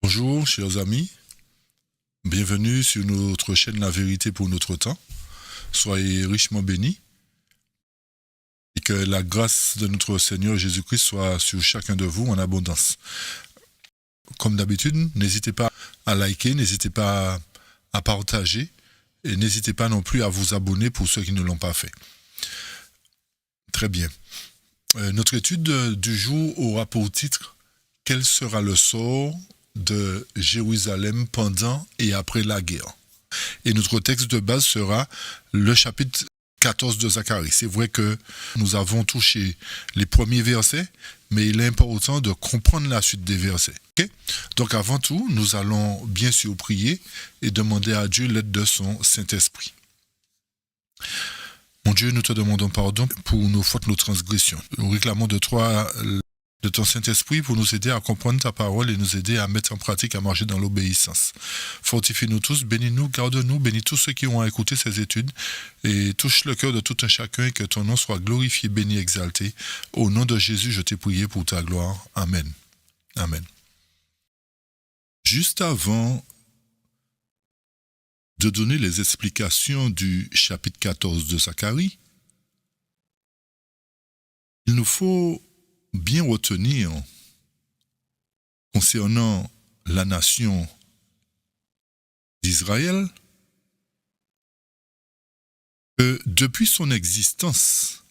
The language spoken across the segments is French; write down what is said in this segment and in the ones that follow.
Bonjour chers amis, bienvenue sur notre chaîne La Vérité pour notre temps. Soyez richement bénis et que la grâce de notre Seigneur Jésus-Christ soit sur chacun de vous en abondance. Comme d'habitude, n'hésitez pas à liker, n'hésitez pas à partager et n'hésitez pas non plus à vous abonner pour ceux qui ne l'ont pas fait. Très bien. Notre étude du jour aura pour titre « Quel sera le sort de Jérusalem pendant et après la guerre ?» Et notre texte de base sera le chapitre 14 de Zacharie. C'est vrai que nous avons touché les premiers versets, mais il est important de comprendre la suite des versets. Okay? Donc avant tout, nous allons bien sûr prier et demander à Dieu l'aide de son Saint-Esprit. Mon Dieu, nous te demandons pardon pour nos fautes, nos transgressions. Nous réclamons de toi, de ton Saint-Esprit, pour nous aider à comprendre ta parole et nous aider à mettre en pratique, à marcher dans l'obéissance. Fortifie-nous tous, bénis-nous, garde-nous, bénis tous ceux qui ont écouté ces études et touche le cœur de tout un chacun et que ton nom soit glorifié, béni, exalté. Au nom de Jésus, je t'ai prié pour ta gloire. Amen. Amen. Juste avant de donner les explications du chapitre 14 de Zacharie, il nous faut bien retenir concernant la nation d'Israël que depuis son existence,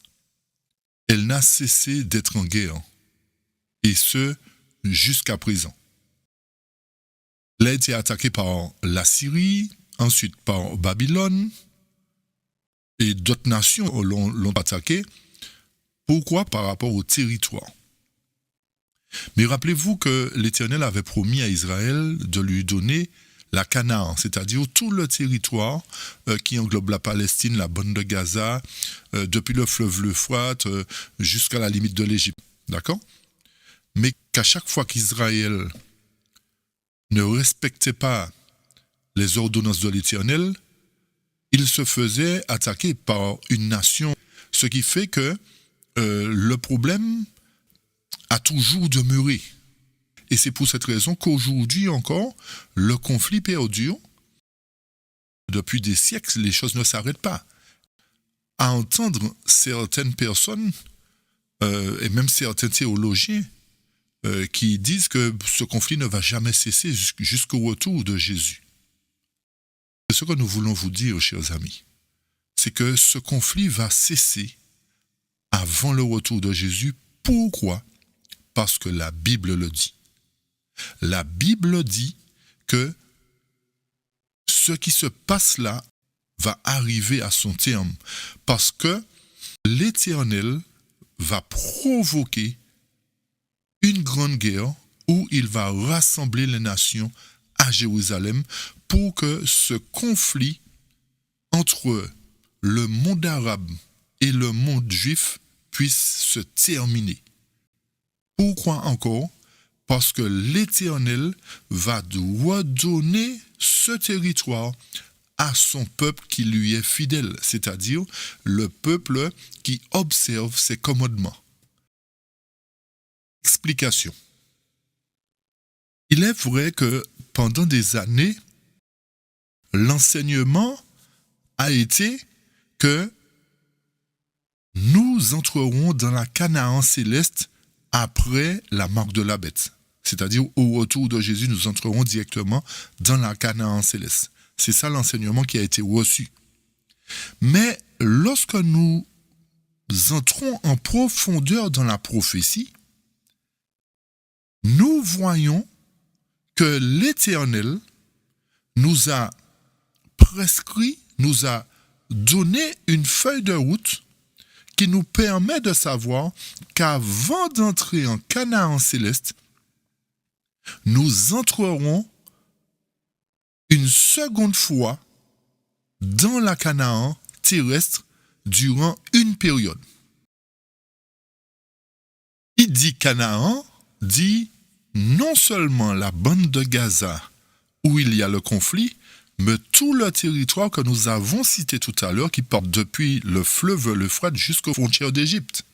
elle n'a cessé d'être en guerre, et ce, jusqu'à présent. Elle a été attaquée par la Syrie, ensuite par Babylone, et d'autres nations l'ont attaquée. Pourquoi? Par rapport au territoire. Mais rappelez-vous que l'Éternel avait promis à Israël de lui donner la Canaan, c'est-à-dire tout le territoire qui englobe la Palestine, la bande de Gaza, depuis le fleuve l'Euphrate jusqu'à la limite de l'Égypte. D'accord? Mais qu'à chaque fois qu'Israël ne respectait pas les ordonnances de l'Éternel, il se faisait attaquer par une nation, ce qui fait que le problème a toujours demeuré. Et c'est pour cette raison qu'aujourd'hui encore, le conflit perdure. Depuis des siècles, les choses ne s'arrêtent pas. À entendre certaines personnes, et même certains théologiens, qui disent que ce conflit ne va jamais cesser jusqu'au retour de Jésus. Ce que nous voulons vous dire, chers amis, c'est que ce conflit va cesser avant le retour de Jésus. Pourquoi? Parce que la Bible le dit. La Bible dit que ce qui se passe là va arriver à son terme. Parce que l'Éternel va provoquer une grande guerre où il va rassembler les nations à Jérusalem pour que ce conflit entre le monde arabe et le monde juif puisse se terminer. Pourquoi encore? Parce que l'Éternel va redonner ce territoire à son peuple qui lui est fidèle, c'est-à-dire le peuple qui observe ses commandements. Explication. Il est vrai que pendant des années, l'enseignement a été que nous entrerons dans la Canaan céleste après la marque de la bête. C'est-à-dire, au retour de Jésus, nous entrerons directement dans la Canaan céleste. C'est ça l'enseignement qui a été reçu. Mais lorsque nous entrons en profondeur dans la prophétie, nous voyons que l'Éternel nous a prescrit, nous a donné une feuille de route qui nous permet de savoir qu'avant d'entrer en Canaan céleste, nous entrerons une seconde fois dans la Canaan terrestre durant une période. Qui dit Canaan dit non seulement la bande de Gaza où il y a le conflit, mais tout le territoire que nous avons cité tout à l'heure qui porte depuis le fleuve l'Euphrate jusqu'aux frontières d'Égypte.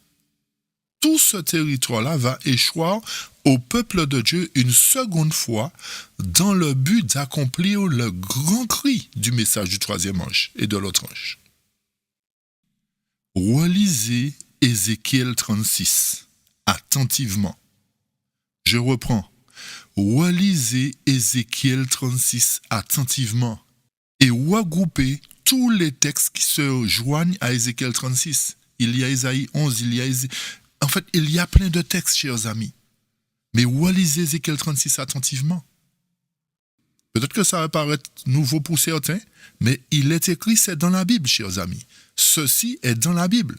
tout ce territoire-là va échoir au peuple de Dieu une seconde fois dans le but d'accomplir le grand cri du message du troisième ange et de l'autre ange. Relisez Ézéchiel 36 attentivement. Je reprends. Relisez Ézéchiel 36 attentivement et regroupez tous les textes qui se joignent à Ézéchiel 36. Il y a Ésaïe 11, En fait, il y a plein de textes, chers amis. Mais relisez Ézéchiel 36 attentivement. Peut-être que ça va paraître nouveau pour certains, mais il est écrit, c'est dans la Bible, chers amis. Ceci est dans la Bible.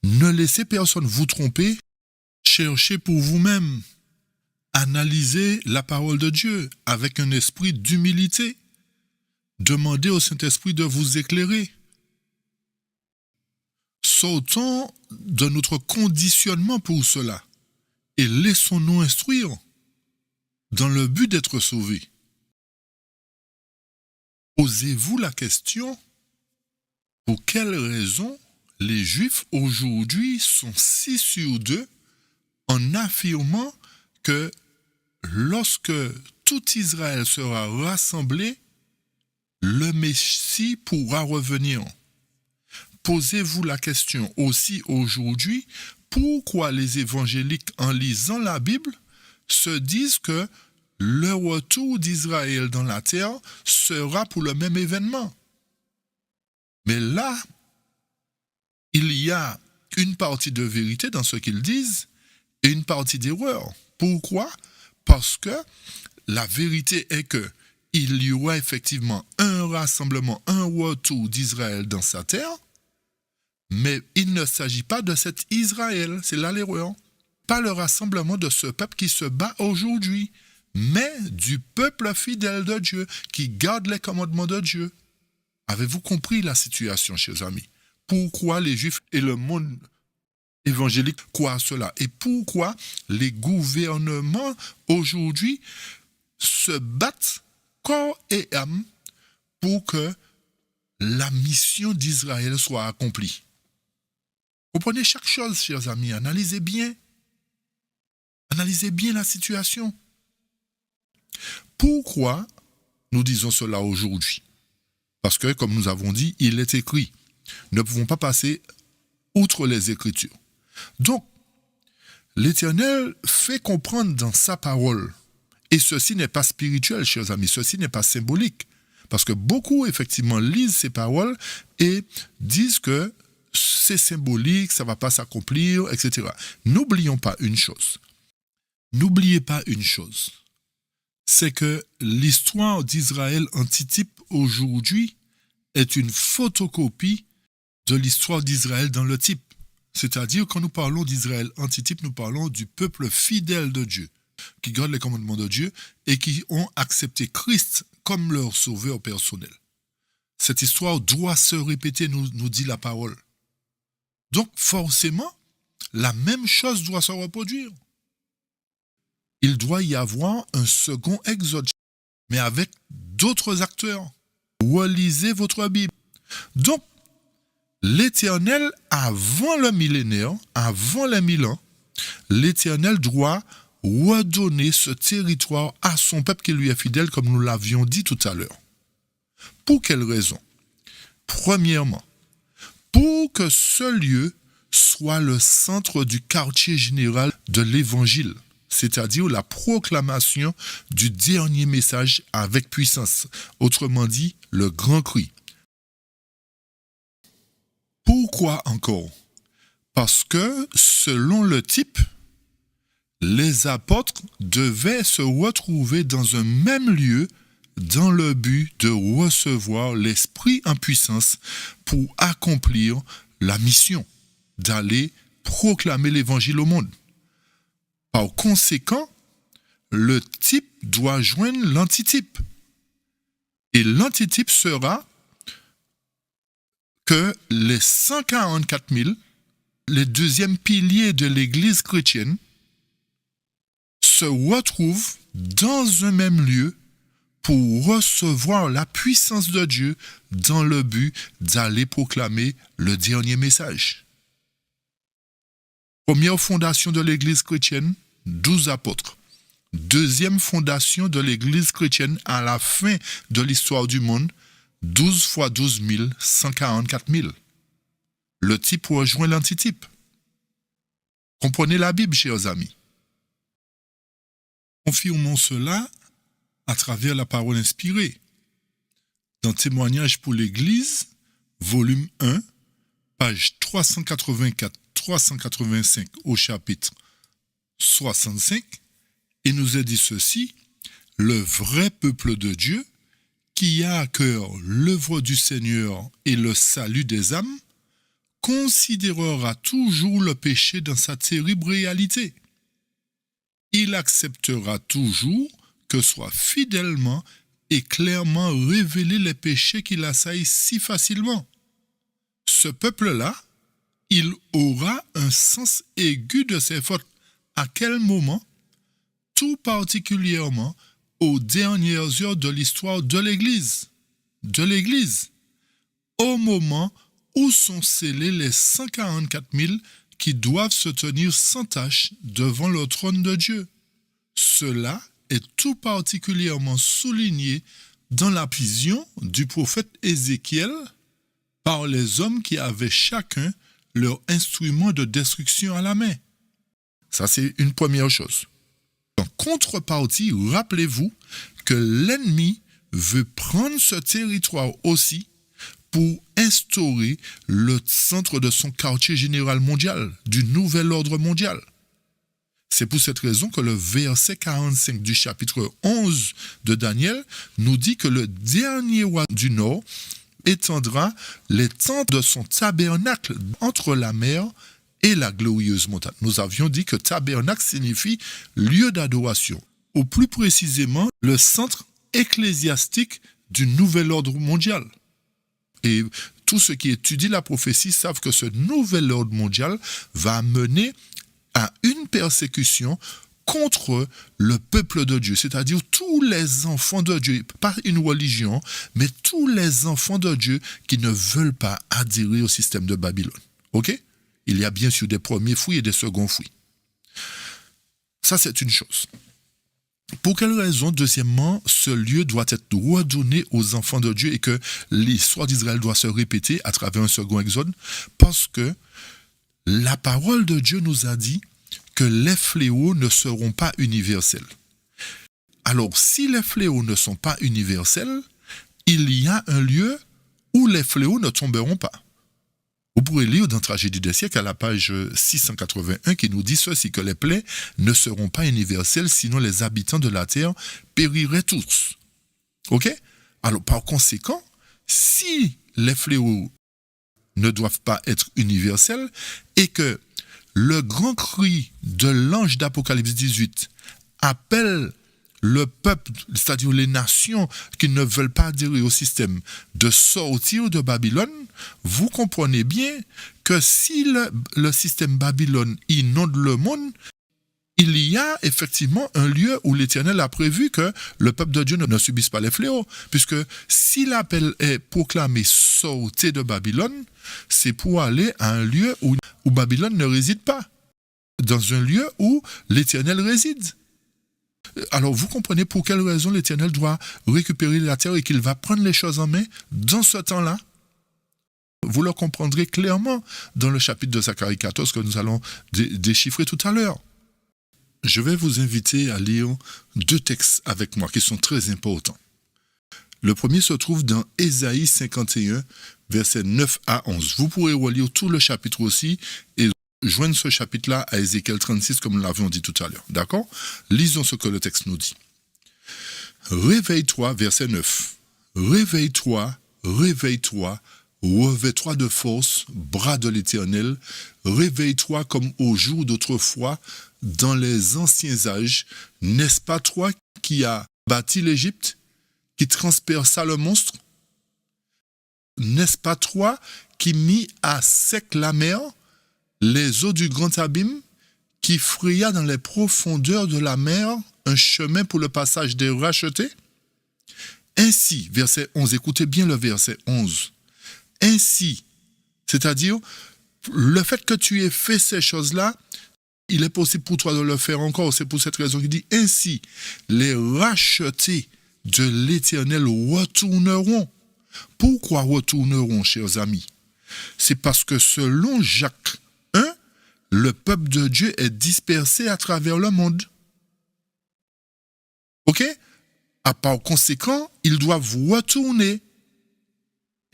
Ne laissez personne vous tromper. Cherchez pour vous-même. Analysez la parole de Dieu avec un esprit d'humilité. Demandez au Saint-Esprit de vous éclairer. Sortons de notre conditionnement pour cela et laissons-nous instruire dans le but d'être sauvés. Posez-vous la question, pour quelle raison les Juifs aujourd'hui sont si sûrs d'eux en affirmant que lorsque tout Israël sera rassemblé, le Messie pourra revenir. Posez-vous la question aussi aujourd'hui, pourquoi les évangéliques, en lisant la Bible, se disent que le retour d'Israël dans la terre sera pour le même événement. Mais là, il y a une partie de vérité dans ce qu'ils disent et une partie d'erreur. Pourquoi? Parce que la vérité est que il y aura effectivement un rassemblement, un retour d'Israël dans sa terre, mais il ne s'agit pas de cet Israël, c'est là l'erreur. Pas le rassemblement de ce peuple qui se bat aujourd'hui, mais du peuple fidèle de Dieu, qui garde les commandements de Dieu. Avez-vous compris la situation, chers amis? Pourquoi les Juifs et le monde évangélique croient cela? Et pourquoi les gouvernements aujourd'hui se battent corps et âme pour que la mission d'Israël soit accomplie? Comprenez chaque chose, chers amis, analysez bien la situation. Pourquoi nous disons cela aujourd'hui? Parce que, comme nous avons dit, il est écrit. Nous ne pouvons pas passer outre les Écritures. Donc, l'Éternel fait comprendre dans sa parole, et ceci n'est pas spirituel, chers amis, ceci n'est pas symbolique, parce que beaucoup, effectivement, lisent ces paroles et disent que c'est symbolique, ça ne va pas s'accomplir, etc. N'oubliez pas une chose, c'est que l'histoire d'Israël antitype aujourd'hui est une photocopie de l'histoire d'Israël dans le type. C'est-à-dire, quand nous parlons d'Israël antitype, nous parlons du peuple fidèle de Dieu, qui garde les commandements de Dieu et qui ont accepté Christ comme leur sauveur personnel. Cette histoire doit se répéter, nous dit la parole. Donc, forcément, la même chose doit se reproduire. Il doit y avoir un second exode, mais avec d'autres acteurs. Relisez votre Bible. Donc, l'Éternel, avant le millénaire, avant les 1000 ans, l'Éternel doit redonner ce territoire à son peuple qui lui est fidèle, comme nous l'avions dit tout à l'heure. Pour quelle raison? Premièrement, pour que ce lieu soit le centre du quartier général de l'Évangile, c'est-à-dire la proclamation du dernier message avec puissance, autrement dit, le grand cri. Pourquoi encore? Parce que, selon le type, les apôtres devaient se retrouver dans un même lieu dans le but de recevoir l'Esprit en puissance pour accomplir la mission d'aller proclamer l'Évangile au monde. Par conséquent, le type doit joindre l'antitype. Et l'antitype sera que les 144 000, les deuxièmes piliers de l'Église chrétienne, se retrouvent dans un même lieu pour recevoir la puissance de Dieu dans le but d'aller proclamer le dernier message. Première fondation de l'Église chrétienne, 12 apôtres. Deuxième fondation de l'Église chrétienne à la fin de l'histoire du monde, 12 fois 12 000, 144 000. Le type rejoint l'antitype. Comprenez la Bible, chers amis. Confirmons cela à travers la parole inspirée. Dans Témoignages pour l'Église, volume 1, page 384-385 au chapitre 65, il nous est dit ceci: le vrai peuple de Dieu, qui a à cœur l'œuvre du Seigneur et le salut des âmes, considérera toujours le péché dans sa terrible réalité. Il acceptera toujours que soient fidèlement et clairement révélés les péchés qui l'assaillent si facilement. Ce peuple-là, il aura un sens aigu de ses fautes. À quel moment? Tout particulièrement aux dernières heures de l'histoire de l'Église. Au moment où sont scellés les 144 000 qui doivent se tenir sans tache devant le trône de Dieu. Cela est tout particulièrement souligné dans la vision du prophète Ézéchiel par les hommes qui avaient chacun leur instrument de destruction à la main. Ça, c'est une première chose. En contrepartie, rappelez-vous que l'ennemi veut prendre ce territoire aussi pour instaurer le centre de son quartier général mondial, du nouvel ordre mondial. C'est pour cette raison que le verset 45 du chapitre 11 de Daniel nous dit que le dernier roi du Nord étendra les tentes de son tabernacle entre la mer et la glorieuse montagne. Nous avions dit que tabernacle signifie lieu d'adoration, ou plus précisément le centre ecclésiastique du nouvel ordre mondial. Et tous ceux qui étudient la prophétie savent que ce nouvel ordre mondial va mener à une persécution contre le peuple de Dieu, c'est-à-dire tous les enfants de Dieu, pas une religion, mais tous les enfants de Dieu qui ne veulent pas adhérer au système de Babylone. Ok? Il y a bien sûr des premiers fruits et des seconds fruits. Ça, c'est une chose. Pour quelle raison, deuxièmement, ce lieu doit être redonné aux enfants de Dieu et que l'histoire d'Israël doit se répéter à travers un second exode? Parce que la parole de Dieu nous a dit que les fléaux ne seront pas universels. Alors, si les fléaux ne sont pas universels, il y a un lieu où les fléaux ne tomberont pas. Vous pourrez lire dans Tragédie des siècles à la page 681 qui nous dit ceci, que les plaies ne seront pas universelles, sinon les habitants de la terre périraient tous. Ok? Alors, par conséquent, si les fléaux ne doivent pas être universels et que le grand cri de l'ange d'Apocalypse 18 appelle le peuple, c'est-à-dire les nations qui ne veulent pas adhérer au système, de sortir de Babylone, vous comprenez bien que si le système Babylone inonde le monde, il y a effectivement un lieu où l'Éternel a prévu que le peuple de Dieu ne subisse pas les fléaux. Puisque si l'appel est proclamé sortez de Babylone, c'est pour aller à un lieu où Babylone ne réside pas, dans un lieu où l'Éternel réside. Alors vous comprenez pour quelle raison l'Éternel doit récupérer la terre et qu'il va prendre les choses en main dans ce temps-là. Vous le comprendrez clairement dans le chapitre de Zacharie 14 que nous allons déchiffrer tout à l'heure. Je vais vous inviter à lire deux textes avec moi qui sont très importants. Le premier se trouve dans Ésaïe 51, versets 9 à 11. Vous pourrez relire tout le chapitre aussi et joindre ce chapitre-là à Ézéchiel 36 comme nous l'avions dit tout à l'heure. D'accord? Lisons ce que le texte nous dit. Réveille-toi, verset 9. Réveille-toi, réveille-toi, revêt-toi de force, bras de l'Éternel. Réveille-toi comme au jour d'autrefois, dans les anciens âges. N'est-ce pas toi qui as bâti l'Égypte, qui transperça le monstre? N'est-ce pas toi qui mis à sec la mer, les eaux du grand abîme, qui fraya dans les profondeurs de la mer un chemin pour le passage des rachetés? Ainsi, verset 11, écoutez bien le verset 11. Ainsi, c'est-à-dire, le fait que tu aies fait ces choses-là, il est possible pour toi de le faire encore. C'est pour cette raison qu'il dit, ainsi, les rachetés de l'Éternel retourneront. Pourquoi retourneront, chers amis? C'est parce que selon Jacques 1, le peuple de Dieu est dispersé à travers le monde. Ok? Par conséquent, ils doivent retourner.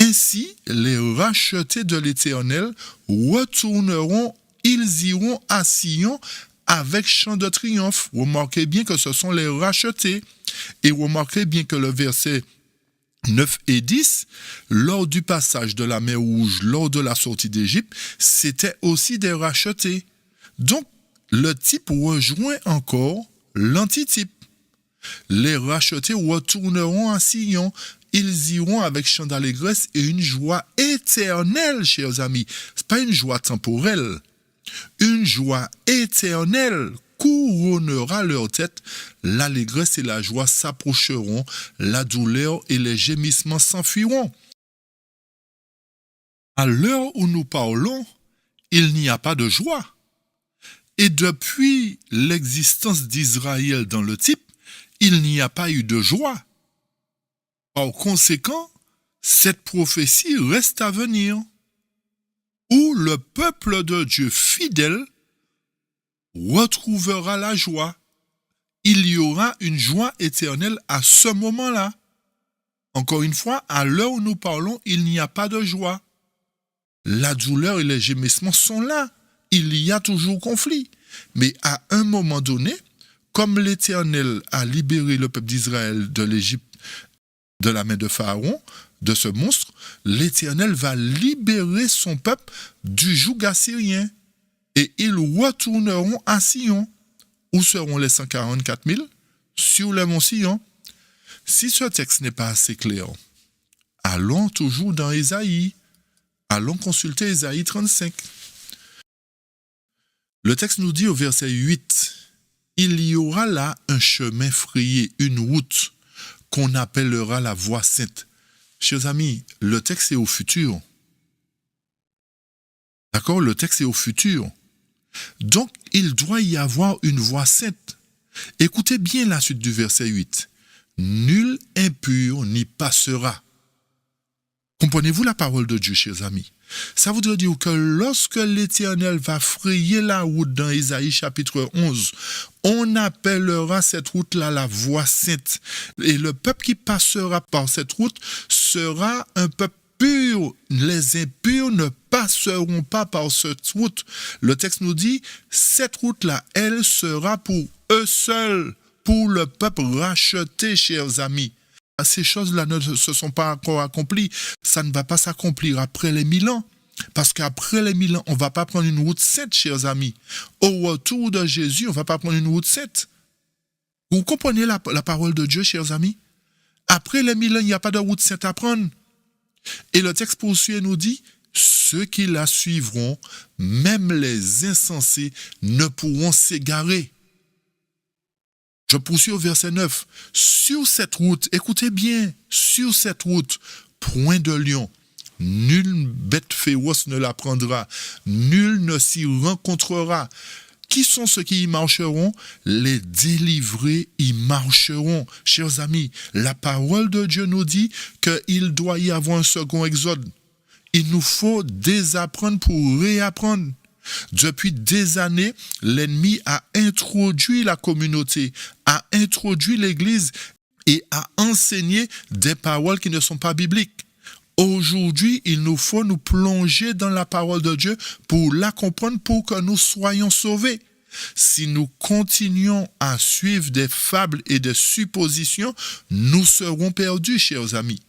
Ainsi, les rachetés de l'Éternel retourneront, ils iront à Sion avec chant de triomphe. Remarquez bien que ce sont les rachetés. Et remarquez bien que le verset 9 et 10, lors du passage de la mer Rouge, lors de la sortie d'Égypte, c'était aussi des rachetés. Donc, le type rejoint encore l'antitype. Les rachetés retourneront à Sion. Ils iront avec chant d'allégresse et une joie éternelle, chers amis. Ce n'est pas une joie temporelle. Une joie éternelle couronnera leur tête. L'allégresse et la joie s'approcheront. La douleur et les gémissements s'enfuiront. À l'heure où nous parlons, il n'y a pas de joie. Et depuis l'existence d'Israël dans le type, il n'y a pas eu de joie. Par conséquent, cette prophétie reste à venir, où le peuple de Dieu fidèle retrouvera la joie. Il y aura une joie éternelle à ce moment-là. Encore une fois, à l'heure où nous parlons, il n'y a pas de joie. La douleur et les gémissements sont là. Il y a toujours conflit. Mais à un moment donné, comme l'Éternel a libéré le peuple d'Israël de l'Égypte, de la main de Pharaon, de ce monstre, l'Éternel va libérer son peuple du joug assyrien. Et ils retourneront à Sion. Où seront les 144 000? Sur le mont Sion. Si ce texte n'est pas assez clair, allons toujours dans Ésaïe. Allons consulter Ésaïe 35. Le texte nous dit au verset 8, « Il y aura là un chemin frayé, une route qu'on appellera la voie sainte. » Chers amis, le texte est au futur. D'accord? Le texte est au futur. Donc, il doit y avoir une voie sainte. Écoutez bien la suite du verset 8. « Nul impur n'y passera. » Comprenez-vous la parole de Dieu, chers amis? Ça voudrait dire que lorsque l'Éternel va frayer la route dans Ésaïe chapitre 11, on appellera cette route-là la voie sainte. Et le peuple qui passera par cette route sera un peuple pur. Les impurs ne passeront pas par cette route. Le texte nous dit, cette route-là, elle sera pour eux seuls, pour le peuple racheté, chers amis. Ces choses-là ne se sont pas encore accomplies. Ça ne va pas s'accomplir après les 1000 ans. Parce qu'après les 1000 ans, on ne va pas prendre une route sainte, chers amis. Au retour de Jésus, on ne va pas prendre une route sainte. Vous comprenez la parole de Dieu, chers amis? Après les 1000 ans, il n'y a pas de route sainte à prendre. Et le texte poursuit et nous dit, ceux qui la suivront, même les insensés, ne pourront s'égarer. Je poursuis au verset 9. Sur cette route, écoutez bien, sur cette route, point de lion, nulle bête féroce ne la prendra, nul ne s'y rencontrera. Qui sont ceux qui y marcheront? Les délivrés y marcheront. Chers amis, la parole de Dieu nous dit qu'il doit y avoir un second exode. Il nous faut désapprendre pour réapprendre. Depuis des années, l'ennemi a introduit la communauté, a introduit l'Église et a enseigné des paroles qui ne sont pas bibliques. Aujourd'hui, il nous faut nous plonger dans la parole de Dieu pour la comprendre, pour que nous soyons sauvés. Si nous continuons à suivre des fables et des suppositions, nous serons perdus, chers amis.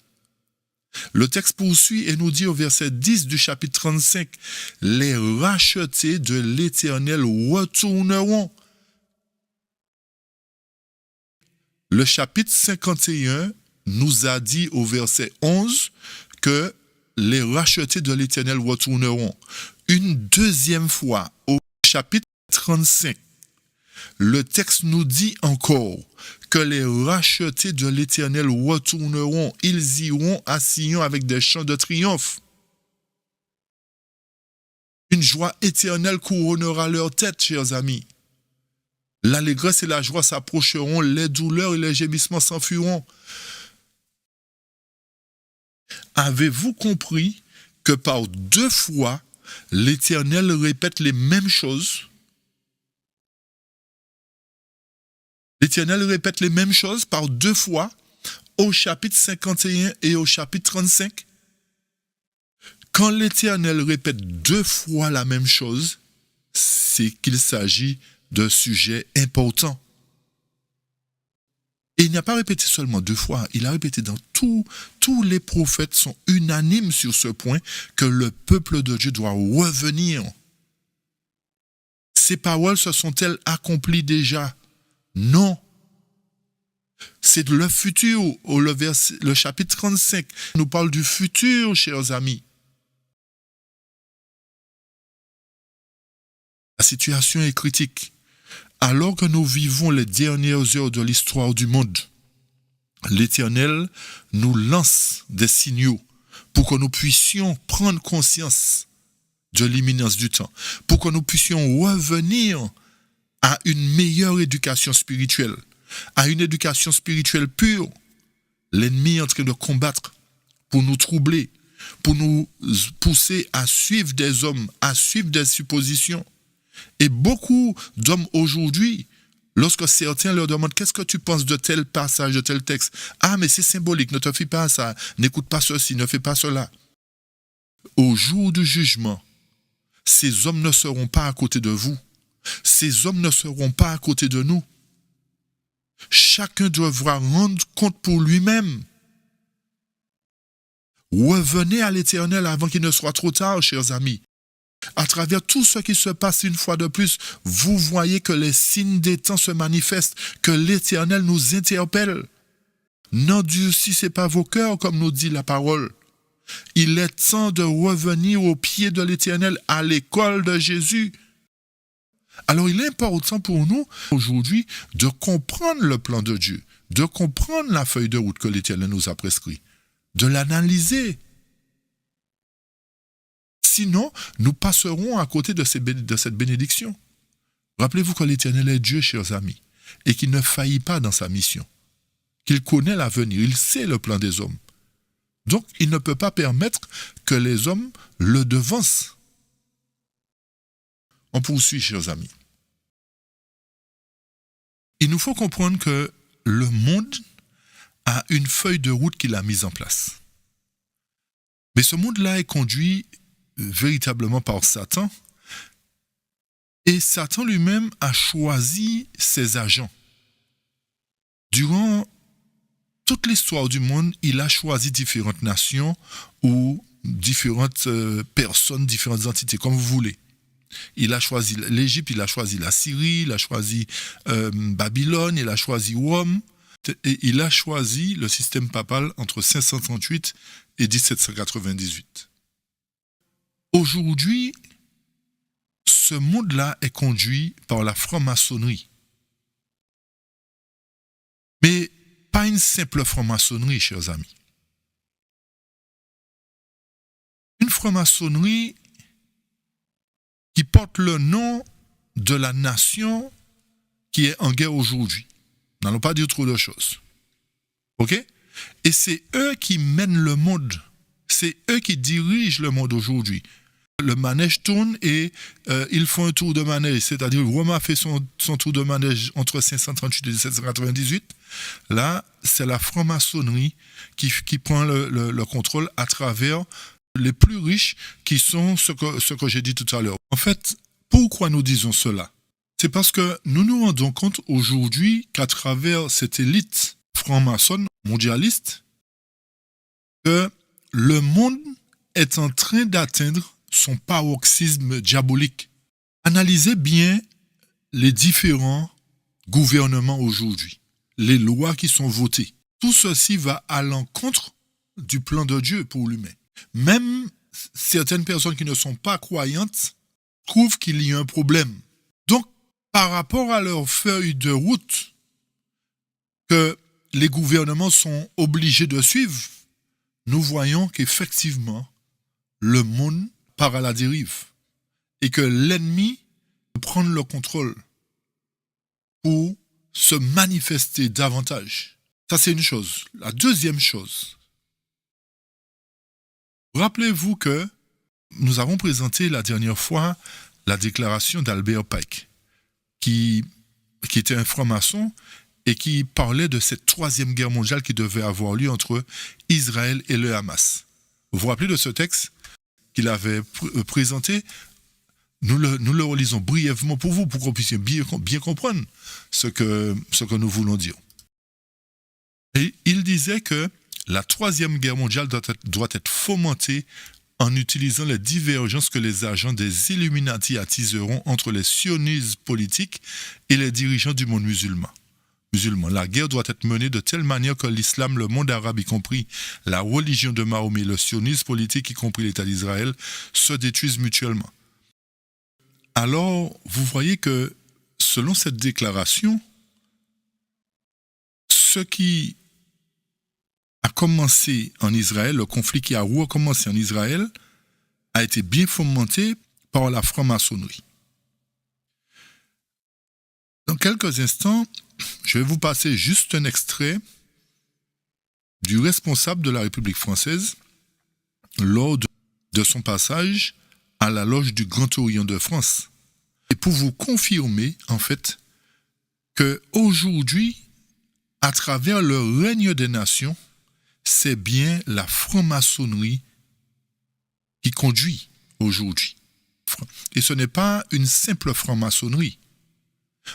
Le texte poursuit et nous dit au verset 10 du chapitre 35, « Les rachetés de l'Éternel retourneront. » Le chapitre 51 nous a dit au verset 11 que les rachetés de l'Éternel retourneront. Une deuxième fois, au chapitre 35, le texte nous dit encore que les rachetés de l'Éternel retourneront, ils iront à Sion avec des chants de triomphe. Une joie éternelle couronnera leur tête, chers amis. L'allégresse et la joie s'approcheront, les douleurs et les gémissements s'enfuiront. Avez-vous compris que par 2 fois, l'Éternel répète les mêmes choses? L'Éternel répète les mêmes choses par 2 fois au chapitre 51 et au chapitre 35. Quand l'Éternel répète 2 fois la même chose, c'est qu'il s'agit d'un sujet important. Et il n'a pas répété seulement 2 fois, il a répété dans tous les prophètes sont unanimes sur ce point que le peuple de Dieu doit revenir. Ces paroles se sont-elles accomplies déjà? Non. C'est le futur. Le chapitre 35 nous parle du futur, chers amis. La situation est critique. Alors que nous vivons les dernières heures de l'histoire du monde, l'Éternel nous lance des signaux pour que nous puissions prendre conscience de l'imminence du temps, pour que nous puissions revenir à une meilleure éducation spirituelle, à une éducation spirituelle pure. L'ennemi est en train de combattre pour nous troubler, pour nous pousser à suivre des hommes, à suivre des suppositions. Et beaucoup d'hommes aujourd'hui, lorsque certains leur demandent qu'est-ce que tu penses de tel passage, de tel texte, ah mais c'est symbolique, ne te fie pas à ça, n'écoute pas ceci, ne fais pas cela. Au jour du jugement, ces hommes ne seront pas à côté de vous. Ces hommes ne seront pas à côté de nous. Chacun devra rendre compte pour lui-même. Revenez à l'Éternel avant qu'il ne soit trop tard, chers amis. À travers tout ce qui se passe une fois de plus, vous voyez que les signes des temps se manifestent, que l'Éternel nous interpelle. N'endurcissez pas vos cœurs, comme nous dit la parole. Il est temps de revenir au pied de l'Éternel, à l'école de Jésus. Alors il est important pour nous, aujourd'hui, de comprendre le plan de Dieu, de comprendre la feuille de route que l'Éternel nous a prescrite, de l'analyser. Sinon, nous passerons à côté de cette bénédiction. Rappelez-vous que l'Éternel est Dieu, chers amis, et qu'il ne faillit pas dans sa mission, qu'il connaît l'avenir, il sait le plan des hommes. Donc, il ne peut pas permettre que les hommes le devancent. On poursuit, chers amis. Il nous faut comprendre que le monde a une feuille de route qu'il a mise en place. Mais ce monde-là est conduit véritablement par Satan. Et Satan lui-même a choisi ses agents. Durant toute l'histoire du monde, il a choisi différentes nations ou différentes personnes, différentes entités, comme vous voulez. Il a choisi l'Égypte, il a choisi la Syrie, il a choisi Babylone, il a choisi Rome, et il a choisi le système papal entre 538 et 1798. Aujourd'hui, ce monde-là est conduit par la franc-maçonnerie. Mais pas une simple franc-maçonnerie, chers amis. Une franc-maçonnerie qui porte le nom de la nation qui est en guerre aujourd'hui. N'allons pas dire trop de choses. OK? Et c'est eux qui mènent le monde. C'est eux qui dirigent le monde aujourd'hui. Le manège tourne et ils font un tour de manège. C'est-à-dire, Rome a fait son tour de manège entre 538 et 1798. Là, c'est la franc-maçonnerie qui prend le contrôle à travers les plus riches qui sont ce que j'ai dit tout à l'heure. En fait, pourquoi nous disons cela? C'est parce que nous nous rendons compte aujourd'hui qu'à travers cette élite franc-maçonne mondialiste, que le monde est en train d'atteindre son paroxysme diabolique. Analysez bien les différents gouvernements aujourd'hui, les lois qui sont votées. Tout ceci va à l'encontre du plan de Dieu pour l'humain. Même certaines personnes qui ne sont pas croyantes trouvent qu'il y a un problème. Donc, par rapport à leur feuille de route que les gouvernements sont obligés de suivre, nous voyons qu'effectivement, le monde part à la dérive. et que l'ennemi prend le contrôle pour se manifester davantage. Ça, c'est une chose. La deuxième chose, rappelez-vous que nous avons présenté la dernière fois la déclaration d'Albert Pike, qui était un franc-maçon et qui parlait de cette troisième guerre mondiale qui devait avoir lieu entre Israël et le Hamas. Vous vous rappelez de ce texte qu'il avait présenté? Nous le relisons brièvement pour vous, pour qu'on puisse bien comprendre ce que nous voulons dire. Et il disait que la troisième guerre mondiale doit être fomentée en utilisant les divergences que les agents des Illuminati attiseront entre les sionistes politiques et les dirigeants du monde musulman. La guerre doit être menée de telle manière que l'islam, le monde arabe y compris, la religion de Mahomet, le sionisme politique y compris l'État d'Israël, se détruisent mutuellement. Alors, vous voyez que, selon cette déclaration, ce qui a commencé en Israël, le conflit qui a recommencé en Israël, a été bien fomenté par la franc-maçonnerie. Dans quelques instants, je vais vous passer juste un extrait du responsable de la République française lors de son passage à la loge du Grand Orient de France. Et pour vous confirmer, en fait, qu'aujourd'hui, à travers le règne des nations, c'est bien la franc-maçonnerie qui conduit aujourd'hui. Et ce n'est pas une simple franc-maçonnerie.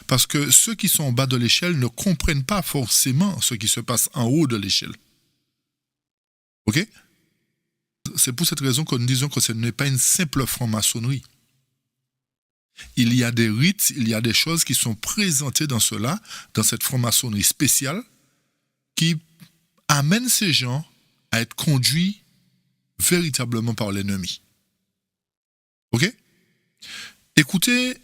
Parce que ceux qui sont en bas de l'échelle ne comprennent pas forcément ce qui se passe en haut de l'échelle. Ok? C'est pour cette raison que nous disons que ce n'est pas une simple franc-maçonnerie. Il y a des rites, il y a des choses qui sont présentées dans cela, dans cette franc-maçonnerie spéciale, qui amènent ces gens à être conduits véritablement par l'ennemi. Ok? Écoutez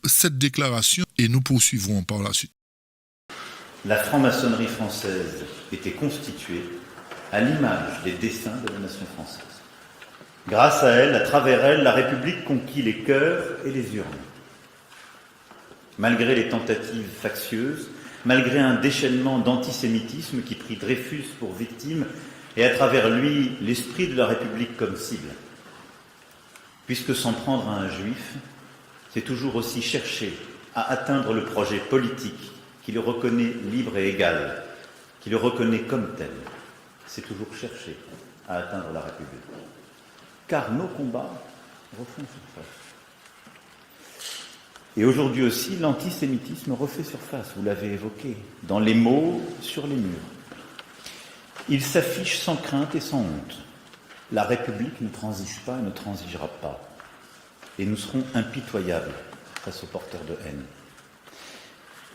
cette déclaration et nous poursuivrons par la suite. La franc-maçonnerie française était constituée à l'image des desseins de la nation française. Grâce à elle, à travers elle, la République conquit les cœurs et les urnes. Malgré les tentatives factieuses, malgré un déchaînement d'antisémitisme qui prit Dreyfus pour victime et à travers lui l'esprit de la République comme cible. Puisque s'en prendre à un juif, c'est toujours aussi chercher à atteindre le projet politique qui le reconnaît libre et égal, qui le reconnaît comme tel. C'est toujours chercher à atteindre la République. Car nos combats refont surface. Et aujourd'hui aussi, l'antisémitisme refait surface, vous l'avez évoqué, dans les mots, sur les murs. Il s'affiche sans crainte et sans honte. La République ne transige pas et ne transigera pas. Et nous serons impitoyables face aux porteurs de haine.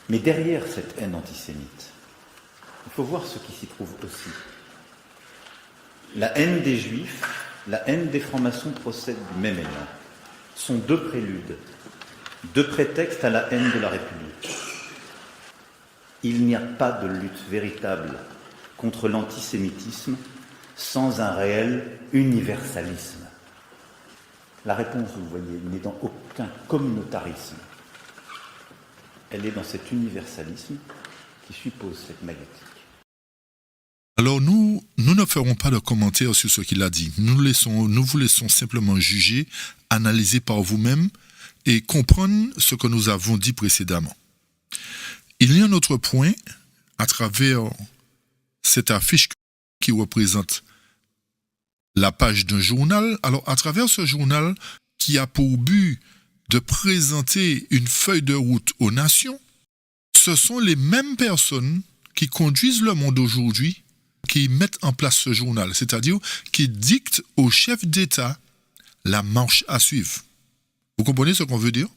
Mais derrière cette haine antisémite, il faut voir ce qui s'y trouve aussi. La haine des Juifs, la haine des francs-maçons procèdent du même élan. Sont deux préludes, deux prétextes à la haine de la République. Il n'y a pas de lutte véritable contre l'antisémitisme sans un réel universalisme. La réponse, vous voyez, n'est dans aucun communautarisme. Elle est dans cet universalisme qui suppose cette maïeutique. Alors nous ne ferons pas de commentaires sur ce qu'il a dit. Nous vous laissons simplement juger, analyser par vous-même et comprendre ce que nous avons dit précédemment. Il y a un autre point à travers cette affiche qui représente la page d'un journal. Alors, à travers ce journal qui a pour but de présenter une feuille de route aux nations, ce sont les mêmes personnes qui conduisent le monde aujourd'hui qui mettent en place ce journal, c'est-à-dire qui dictent aux chefs d'État la marche à suivre. Vous comprenez ce qu'on veut dire?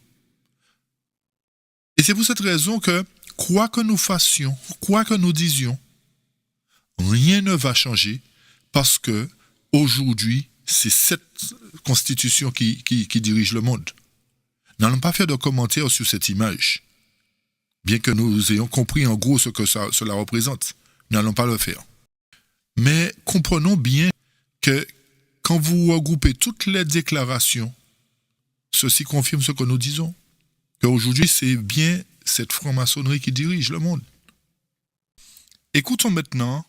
Et c'est pour cette raison que, quoi que nous fassions, quoi que nous disions, rien ne va changer parce que aujourd'hui, c'est cette constitution qui dirige le monde. Nous n'allons pas faire de commentaires sur cette image, bien que nous ayons compris en gros ce que cela représente. Nous n'allons pas le faire. Mais comprenons bien que quand vous regroupez toutes les déclarations ceci confirme ce que nous disons, qu'aujourd'hui c'est bien cette franc-maçonnerie qui dirige le monde. Écoutons maintenant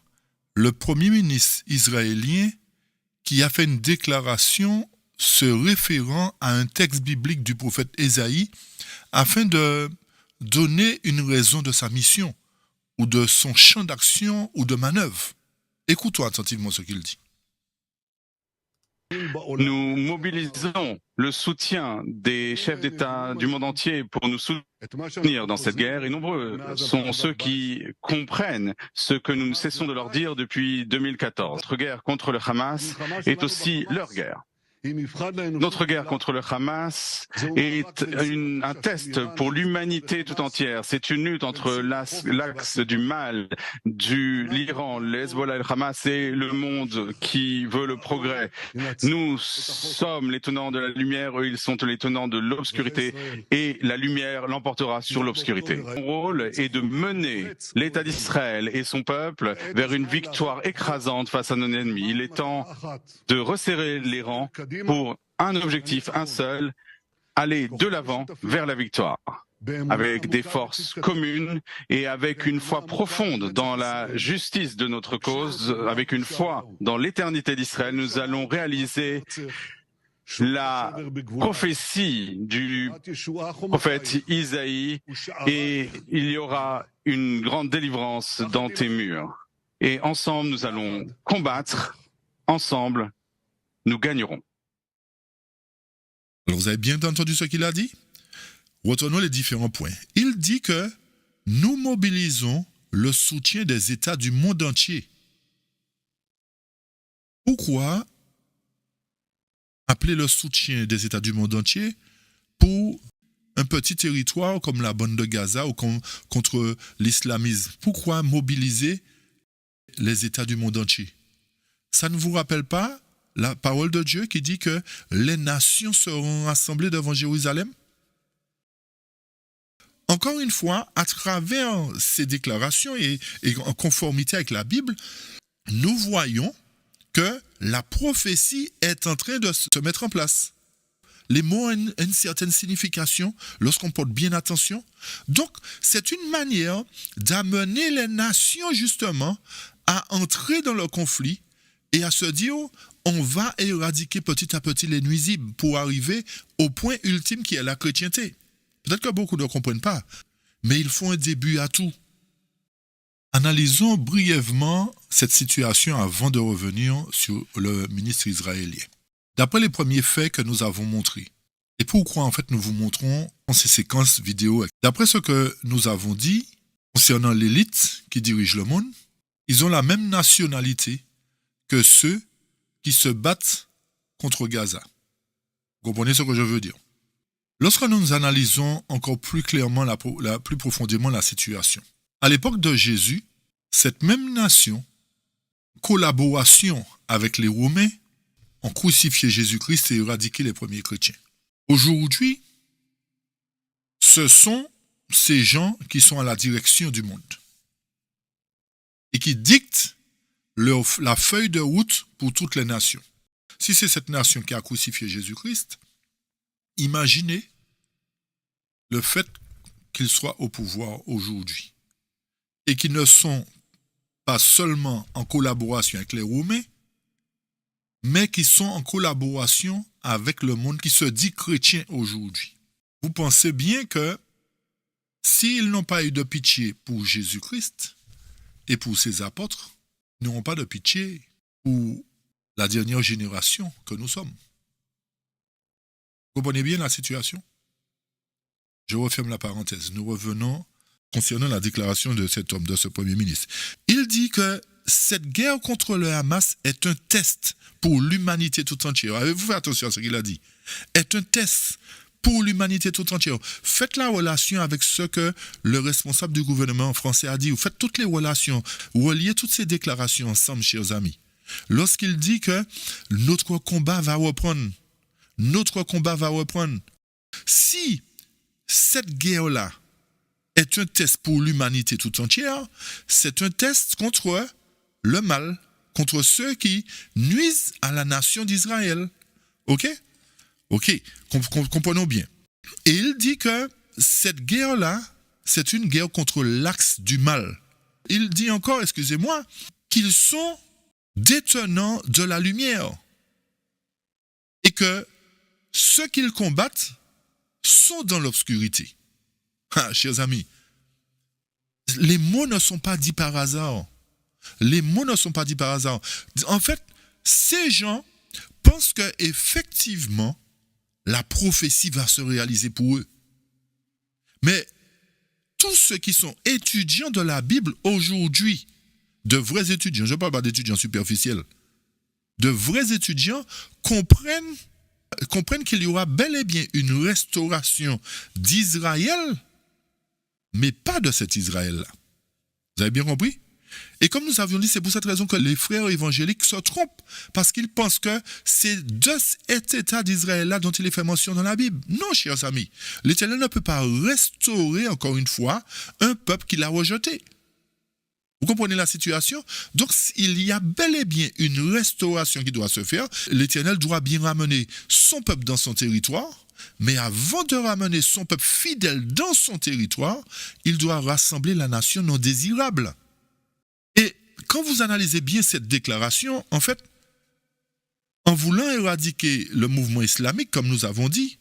le premier ministre israélien qui a fait une déclaration se référant à un texte biblique du prophète Ésaïe afin de donner une raison de sa mission ou de son champ d'action ou de manœuvre. Écoutons attentivement ce qu'il dit. Nous mobilisons le soutien des chefs d'État du monde entier pour nous soutenir dans cette guerre et nombreux sont ceux qui comprennent ce que nous ne cessons de leur dire depuis 2014. Notre guerre contre le Hamas est aussi leur guerre. Notre guerre contre le Hamas est un test pour l'humanité tout entière. C'est une lutte entre l'axe du mal, l'Iran, le Hezbollah et le Hamas et le monde qui veut le progrès. Nous sommes les tenants de la lumière, eux ils sont les tenants de l'obscurité et la lumière l'emportera sur l'obscurité. Mon rôle est de mener l'État d'Israël et son peuple vers une victoire écrasante face à nos ennemis. Il est temps de resserrer les rangs pour un objectif, un seul, aller de l'avant vers la victoire, avec des forces communes et avec une foi profonde dans la justice de notre cause, avec une foi dans l'éternité d'Israël. Nous allons réaliser la prophétie du prophète Isaïe et il y aura une grande délivrance dans tes murs. Et ensemble, nous allons combattre, ensemble, nous gagnerons. Alors vous avez bien entendu ce qu'il a dit? Retenons les différents points. Il dit que nous mobilisons le soutien des États du monde entier. Pourquoi appeler le soutien des États du monde entier pour un petit territoire comme la bande de Gaza ou contre l'islamisme? Pourquoi mobiliser les États du monde entier? Ça ne vous rappelle pas la parole de Dieu qui dit que les nations seront rassemblées devant Jérusalem? Encore une fois, à travers ces déclarations et en conformité avec la Bible, nous voyons que la prophétie est en train de se mettre en place. Les mots ont une certaine signification lorsqu'on porte bien attention. Donc, c'est une manière d'amener les nations justement à entrer dans le conflit et à se dire, on va éradiquer petit à petit les nuisibles pour arriver au point ultime qui est la chrétienté. Peut-être que beaucoup ne comprennent pas, mais il faut un début à tout. Analysons brièvement cette situation avant de revenir sur le ministre israélien. D'après les premiers faits que nous avons montrés, et pourquoi en fait nous vous montrons dans ces séquences vidéo, d'après ce que nous avons dit concernant l'élite qui dirige le monde, ils ont la même nationalité que ceux qui se battent contre Gaza. Vous comprenez ce que je veux dire? Lorsque nous analysons encore plus clairement, plus profondément la situation, à l'époque de Jésus, cette même nation, collaboration avec les Romains, ont crucifié Jésus-Christ et éradiqué les premiers chrétiens. Aujourd'hui, ce sont ces gens qui sont à la direction du monde et qui dictent la feuille de route pour toutes les nations. Si c'est cette nation qui a crucifié Jésus-Christ, imaginez le fait qu'ils soient au pouvoir aujourd'hui et qu'ils ne sont pas seulement en collaboration avec les Romains, mais qui sont en collaboration avec le monde qui se dit chrétien aujourd'hui. Vous pensez bien que s'ils n'ont pas eu de pitié pour Jésus-Christ et pour ses apôtres, ils n'auront pas de pitié pour la dernière génération que nous sommes. Vous comprenez bien la situation? Je referme la parenthèse. Nous revenons concernant la déclaration de cet homme, de ce premier ministre. Il dit que cette guerre contre le Hamas est un test pour l'humanité tout entière. Avez-vous fait attention à ce qu'il a dit? Est un test pour l'humanité tout entière. Faites la relation avec ce que le responsable du gouvernement français a dit. Vous faites toutes les relations. Reliez toutes ces déclarations ensemble, chers amis. Lorsqu'il dit que notre combat va reprendre. Notre combat va reprendre. Si cette guerre-là est un test pour l'humanité tout entière, c'est un test contre le mal, contre ceux qui nuisent à la nation d'Israël. OK? Ok, comprenons bien. Et il dit que cette guerre-là, c'est une guerre contre l'axe du mal. Il dit encore, excusez-moi, qu'ils sont détenants de la lumière et que ceux qu'ils combattent sont dans l'obscurité. Ah, chers amis, les mots ne sont pas dits par hasard. Les mots ne sont pas dits par hasard. En fait, ces gens pensent qu'effectivement, la prophétie va se réaliser pour eux. Mais tous ceux qui sont étudiants de la Bible aujourd'hui, de vrais étudiants, je ne parle pas d'étudiants superficiels, de vrais étudiants comprennent qu'il y aura bel et bien une restauration d'Israël, mais pas de cet Israël-là. Vous avez bien compris? Et comme nous avions dit, c'est pour cette raison que les frères évangéliques se trompent, parce qu'ils pensent que c'est de cet état d'Israël-là dont il est fait mention dans la Bible. Non, chers amis, l'Éternel ne peut pas restaurer, encore une fois, un peuple qu'il a rejeté. Vous comprenez la situation? Donc, il y a bel et bien une restauration qui doit se faire. L'Éternel doit bien ramener son peuple dans son territoire, mais avant de ramener son peuple fidèle dans son territoire, il doit rassembler la nation non désirable. Et quand vous analysez bien cette déclaration, en fait, en voulant éradiquer le mouvement islamique, comme nous avons dit,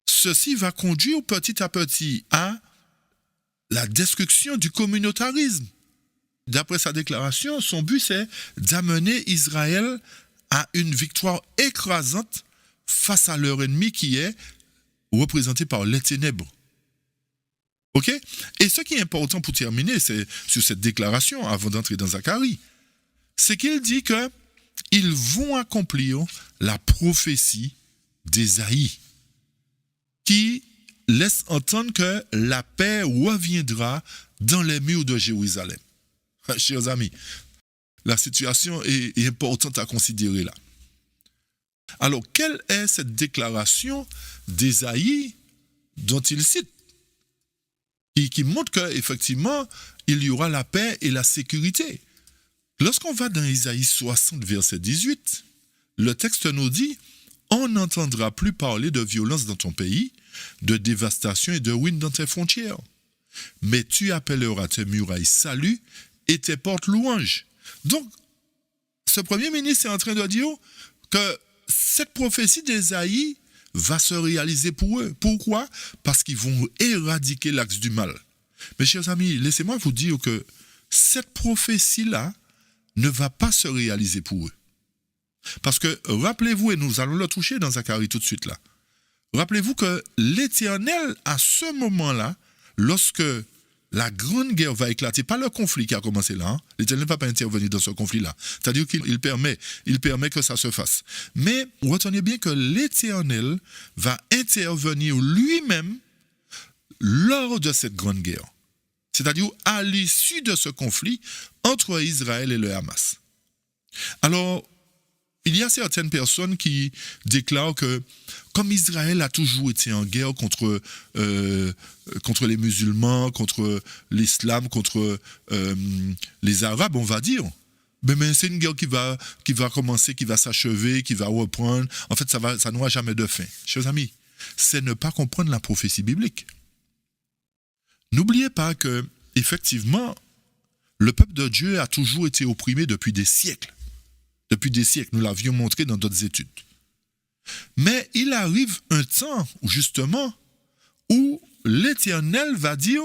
ceci va conduire petit à petit à la destruction du communautarisme. D'après sa déclaration, son but c'est d'amener Israël à une victoire écrasante face à leur ennemi qui est représenté par les ténèbres. Ok? Et ce qui est important pour terminer, c'est sur cette déclaration, avant d'entrer dans Zacharie, c'est qu'il dit qu'ils vont accomplir la prophétie d'Ésaïe, qui laisse entendre que la paix reviendra dans les murs de Jérusalem. Chers amis, la situation est importante à considérer là. Alors, quelle est cette déclaration d'Ésaïe dont il cite, qui montre qu'effectivement, il y aura la paix et la sécurité? Lorsqu'on va dans Ésaïe 60, verset 18, le texte nous dit « On n'entendra plus parler de violence dans ton pays, de dévastation et de ruine dans tes frontières. Mais tu appelleras tes murailles salut et tes portes louange. » Donc, ce premier ministre est en train de dire que cette prophétie d'Ésaïe va se réaliser pour eux. Pourquoi? Parce qu'ils vont éradiquer l'axe du mal. Mes chers amis, laissez-moi vous dire que cette prophétie-là ne va pas se réaliser pour eux. Parce que, rappelez-vous, et nous allons le toucher dans Zacharie tout de suite là, rappelez-vous que l'Éternel, à ce moment-là, lorsque la grande guerre va éclater, pas le conflit qui a commencé là, l'Éternel ne va pas intervenir dans ce conflit-là. C'est-à-dire qu'il permet que ça se fasse. Mais retenez bien que l'Éternel va intervenir lui-même lors de cette grande guerre. C'est-à-dire à l'issue de ce conflit entre Israël et le Hamas. Alors, il y a certaines personnes qui déclarent que, comme Israël a toujours été en guerre contre les musulmans, contre l'islam, contre les Arabes, on va dire, mais c'est une guerre qui va commencer, qui va s'achever, qui va reprendre. En fait, ça n'aura jamais de fin. Chers amis, c'est ne pas comprendre la prophétie biblique. N'oubliez pas que, effectivement, le peuple de Dieu a toujours été opprimé depuis des siècles. Depuis des siècles, nous l'avions montré dans d'autres études. Mais il arrive un temps, justement, où l'Éternel va dire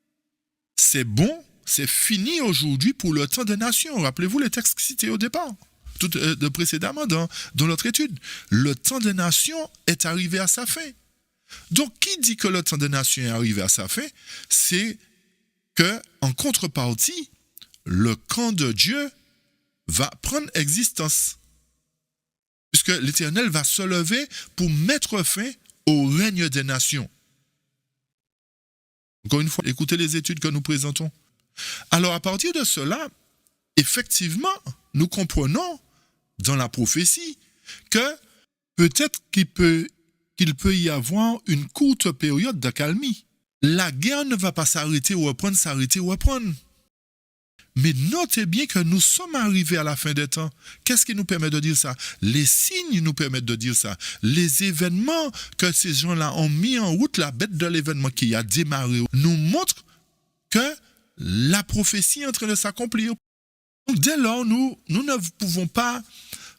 « C'est bon, c'est fini aujourd'hui pour le temps des nations ». Rappelez-vous les textes cités au départ, précédemment dans notre étude. Le temps des nations est arrivé à sa fin. Donc, qui dit que le temps des nations est arrivé à sa fin? C'est que, en contrepartie, le camp de Dieu va prendre existence. Puisque l'Éternel va se lever pour mettre fin au règne des nations. Encore une fois, écoutez les études que nous présentons. Alors, à partir de cela, effectivement, nous comprenons dans la prophétie que peut-être qu'il peut y avoir une courte période d'accalmie. La guerre ne va pas s'arrêter ou reprendre. Mais notez bien que nous sommes arrivés à la fin des temps. Qu'est-ce qui nous permet de dire ça? Les signes nous permettent de dire ça. Les événements que ces gens-là ont mis en route, la bête de l'événement qui a démarré, nous montrent que la prophétie est en train de s'accomplir. Donc, dès lors, nous ne pouvons pas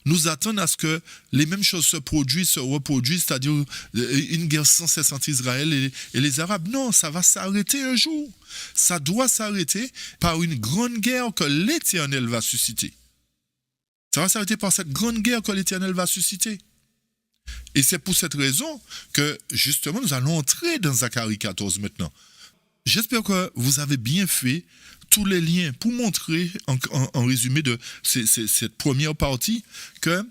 nous attendre à ce que les mêmes choses se produisent, se reproduisent, c'est-à-dire une guerre sans cesse entre Israël et les Arabes. Non, ça va s'arrêter un jour. Ça doit s'arrêter par une grande guerre que l'Éternel va susciter. Ça va s'arrêter par cette grande guerre que l'Éternel va susciter. Et c'est pour cette raison que, justement, nous allons entrer dans Zacharie 14 maintenant. J'espère que vous avez bien fait tous les liens pour montrer, en résumé de cette première partie, que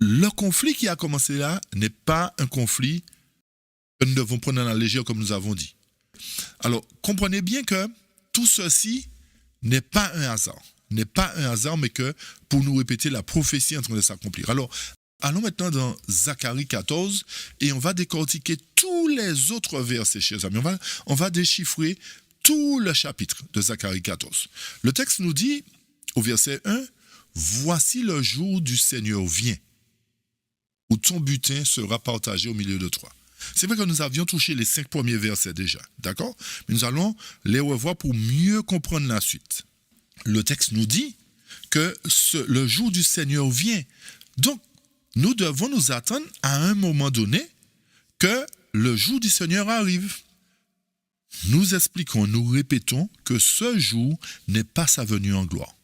le conflit qui a commencé là n'est pas un conflit que nous devons prendre à la légère comme nous avons dit. Alors, comprenez bien que tout ceci n'est pas un hasard. N'est pas un hasard, mais que pour nous répéter, la prophétie est en train de s'accomplir. Alors, allons maintenant dans Zacharie 14 et on va décortiquer tous les autres versets, chers amis. On va déchiffrer tout le chapitre de Zacharie 14. Le texte nous dit, au verset 1, « Voici le jour du Seigneur vient, où ton butin sera partagé au milieu de toi. » C'est vrai que nous avions touché les 5 premiers versets déjà, d'accord? Mais nous allons les revoir pour mieux comprendre la suite. Le texte nous dit que le jour du Seigneur vient. Donc, nous devons nous attendre à un moment donné que le jour du Seigneur arrive. Nous expliquons, nous répétons que ce jour n'est pas sa venue en gloire.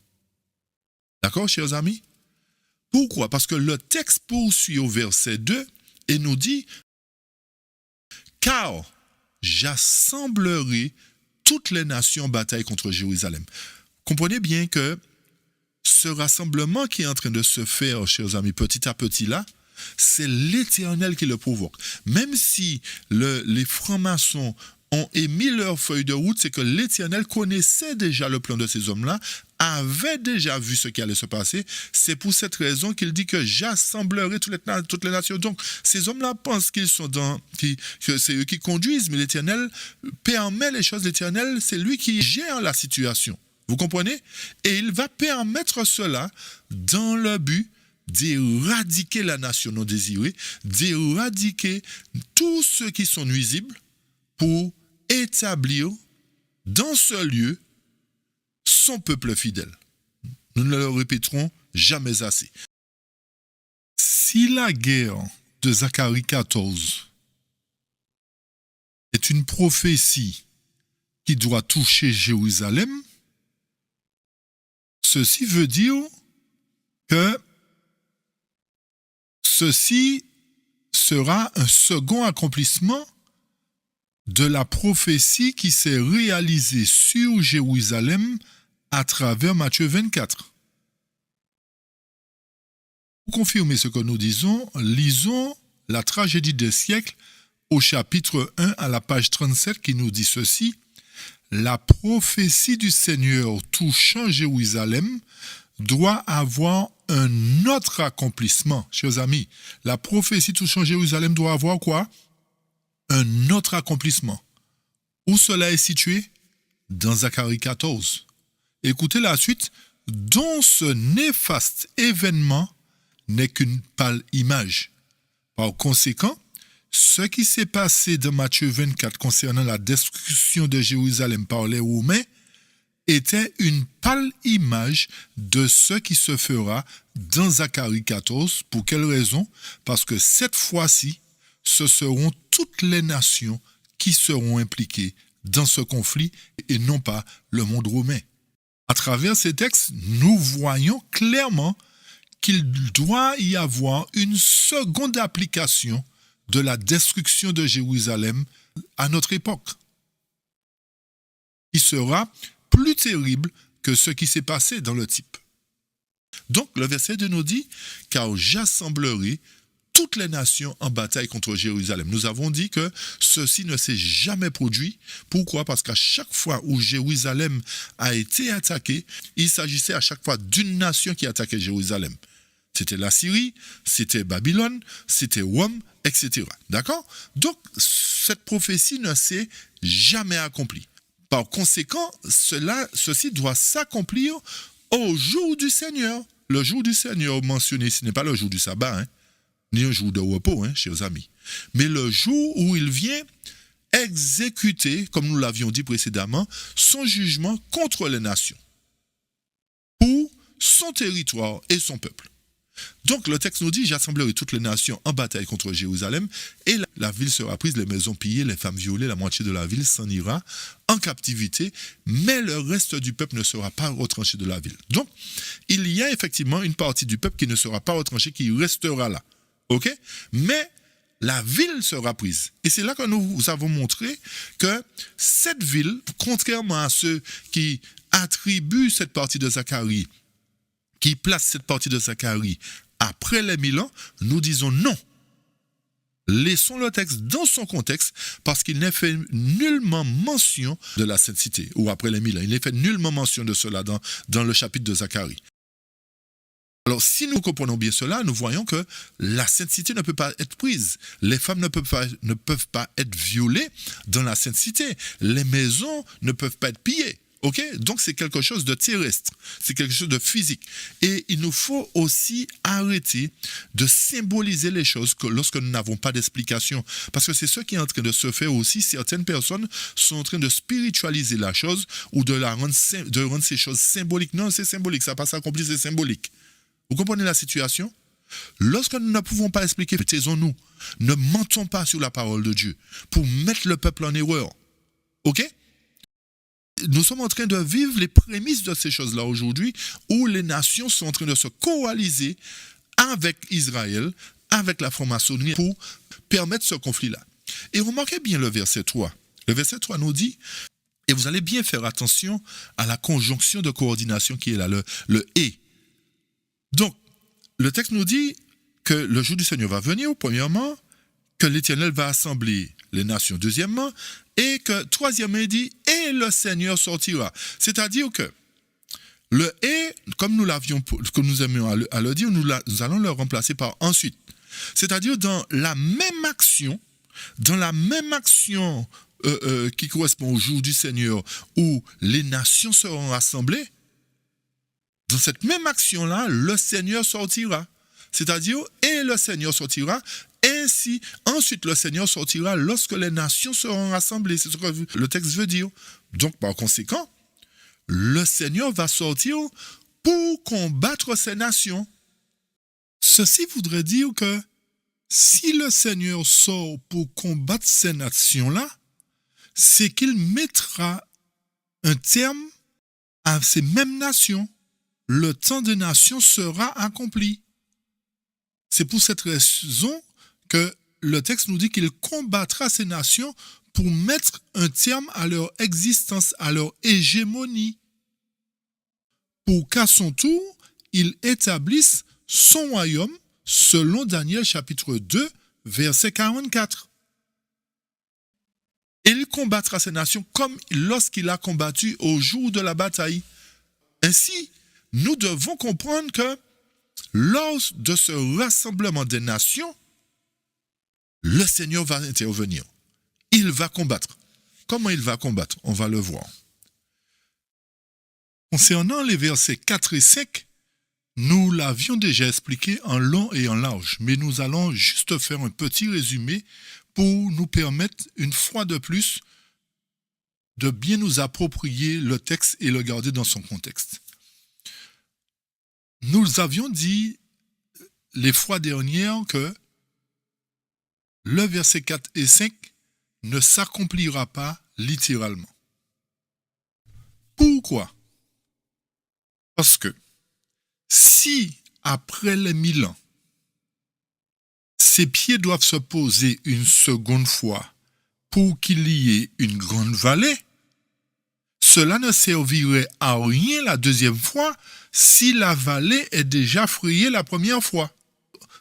D'accord, chers amis? Pourquoi? Parce que le texte poursuit au verset 2 et nous dit « Car j'assemblerai toutes les nations en bataille contre Jérusalem. » Comprenez bien que ce rassemblement qui est en train de se faire, chers amis, petit à petit là, c'est l'Éternel qui le provoque. Même si les francs-maçons ont émis leur feuille de route, c'est que l'Éternel connaissait déjà le plan de ces hommes-là, avait déjà vu ce qui allait se passer. C'est pour cette raison qu'il dit que j'assemblerai toutes les nations. Donc, ces hommes-là pensent qu'ils sont que c'est eux qui conduisent, mais l'Éternel permet les choses. L'Éternel, c'est lui qui gère la situation. Vous comprenez? Et il va permettre cela dans le but d'éradiquer la nation non désirée, d'éradiquer tous ceux qui sont nuisibles pour établir dans ce lieu son peuple fidèle. Nous ne le répéterons jamais assez. Si la guerre de Zacharie 14 est une prophétie qui doit toucher Jérusalem, ceci veut dire que ceci sera un second accomplissement de la prophétie qui s'est réalisée sur Jérusalem à travers Matthieu 24. Pour confirmer ce que nous disons, lisons la tragédie des siècles au chapitre 1 à la page 37 qui nous dit ceci. La prophétie du Seigneur touchant Jérusalem doit avoir un autre accomplissement. Chers amis, la prophétie touchant Jérusalem doit avoir quoi? Un autre accomplissement. Où cela est situé? Dans Zacharie 14. Écoutez la suite. Dont ce néfaste événement n'est qu'une pâle image. Par conséquent, ce qui s'est passé dans Matthieu 24 concernant la destruction de Jérusalem par les Romains était une pâle image de ce qui se fera dans Zacharie 14. Pour quelle raison? Parce que cette fois-ci, ce seront toutes les nations qui seront impliquées dans ce conflit et non pas le monde romain. À travers ces textes, nous voyons clairement qu'il doit y avoir une seconde application de la destruction de Jérusalem à notre époque, qui sera plus terrible que ce qui s'est passé dans le type. Donc, le verset 2 nous dit « Car j'assemblerai toutes les nations en bataille contre Jérusalem. » Nous avons dit que ceci ne s'est jamais produit. Pourquoi? Parce qu'à chaque fois où Jérusalem a été attaqué, il s'agissait à chaque fois d'une nation qui attaquait Jérusalem. C'était la Syrie, c'était Babylone, c'était Rome, etc. D'accord? Donc, cette prophétie ne s'est jamais accomplie. Par conséquent, ceci doit s'accomplir au jour du Seigneur. Le jour du Seigneur mentionné, ce n'est pas le jour du sabbat, hein, ni un jour de repos, hein, chers amis, mais le jour où il vient exécuter, comme nous l'avions dit précédemment, son jugement contre les nations, pour son territoire et son peuple. Donc le texte nous dit, j'assemblerai toutes les nations en bataille contre Jérusalem, et la ville sera prise, les maisons pillées, les femmes violées, la moitié de la ville s'en ira en captivité, mais le reste du peuple ne sera pas retranché de la ville. Donc, il y a effectivement une partie du peuple qui ne sera pas retranchée, qui restera là. Ok? Mais la ville sera prise. Et c'est là que nous vous avons montré que cette ville, contrairement à ceux qui attribuent cette partie de Zacharie, qui place cette partie de Zacharie après les 1000 ans, nous disons non. Laissons le texte dans son contexte parce qu'il n'est fait nullement mention de la Sainte Cité, ou après les 1000 ans. Il n'est fait nullement mention de cela dans le chapitre de Zacharie. Alors, si nous comprenons bien cela, nous voyons que la Sainte Cité ne peut pas être prise. Les femmes ne peuvent pas être violées dans la Sainte Cité. Les maisons ne peuvent pas être pillées. Ok, donc c'est quelque chose de terrestre, c'est quelque chose de physique. Et il nous faut aussi arrêter de symboliser les choses lorsque nous n'avons pas d'explication. Parce que c'est ce qui est en train de se faire aussi. Certaines personnes sont en train de spiritualiser la chose ou de rendre ces choses symboliques. Non, c'est symbolique, ça passe accompli, c'est symbolique. Vous comprenez la situation? Lorsque nous ne pouvons pas expliquer, taisons-nous. Ne mentons pas sur la parole de Dieu pour mettre le peuple en erreur. Ok? Nous sommes en train de vivre les prémices de ces choses-là aujourd'hui, où les nations sont en train de se coaliser avec Israël, avec la franc-maçonnerie, pour permettre ce conflit-là. Et remarquez bien le verset 3. Le verset 3 nous dit, et vous allez bien faire attention à la conjonction de coordination qui est là, le « et ». Donc, le texte nous dit que le jour du Seigneur va venir, premièrement, que l'Éternel va assembler les nations, deuxièmement, et que, troisièmement, il dit, et le Seigneur sortira. C'est-à-dire que le et, comme nous l'avions, que nous aimions à le dire, nous allons le remplacer par ensuite. C'est-à-dire dans la même action qui correspond au jour du Seigneur, où les nations seront rassemblées, dans cette même action-là, le Seigneur sortira. C'est-à-dire, et le Seigneur sortira, ainsi, ensuite le Seigneur sortira lorsque les nations seront rassemblées. C'est ce que le texte veut dire. Donc, par conséquent, le Seigneur va sortir pour combattre ces nations. Ceci voudrait dire que si le Seigneur sort pour combattre ces nations-là, c'est qu'il mettra un terme à ces mêmes nations. Le temps des nations sera accompli. C'est pour cette raison que le texte nous dit qu'il combattra ces nations pour mettre un terme à leur existence, à leur hégémonie, pour qu'à son tour, il établisse son royaume selon Daniel chapitre 2, verset 44. Il combattra ces nations comme lorsqu'il a combattu au jour de la bataille. Ainsi, nous devons comprendre que lors de ce rassemblement des nations, le Seigneur va intervenir. Il va combattre. Comment il va combattre? On va le voir. Concernant les versets 4 et 5, nous l'avions déjà expliqué en long et en large, mais nous allons juste faire un petit résumé pour nous permettre, une fois de plus, de bien nous approprier le texte et le garder dans son contexte. Nous avions dit les fois dernières que le verset 4 et 5 ne s'accomplira pas littéralement. Pourquoi? Parce que si, après les 1000 ans, ces pieds doivent se poser une seconde fois pour qu'il y ait une grande vallée, cela ne servirait à rien la deuxième fois si la vallée est déjà frayée la première fois.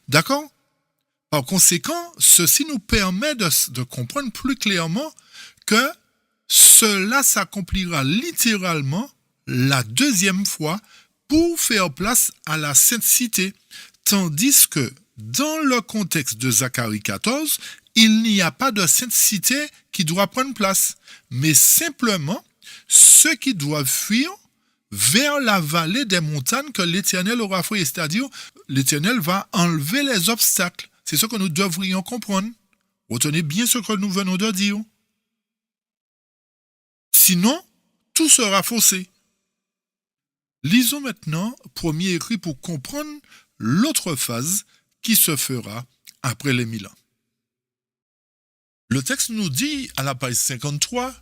D'accord? Par conséquent, ceci nous permet de comprendre plus clairement que cela s'accomplira littéralement la deuxième fois pour faire place à la Sainte Cité, tandis que dans le contexte de Zacharie 14, il n'y a pas de Sainte Cité qui doit prendre place, mais simplement ceux qui doivent fuir vers la vallée des montagnes que l'Éternel aura fait, c'est-à-dire l'Éternel va enlever les obstacles. C'est ce que nous devrions comprendre. Retenez bien ce que nous venons de dire. Sinon, tout sera faussé. Lisons maintenant premier écrit pour comprendre l'autre phase qui se fera après les 1000 ans. Le texte nous dit à la page 53,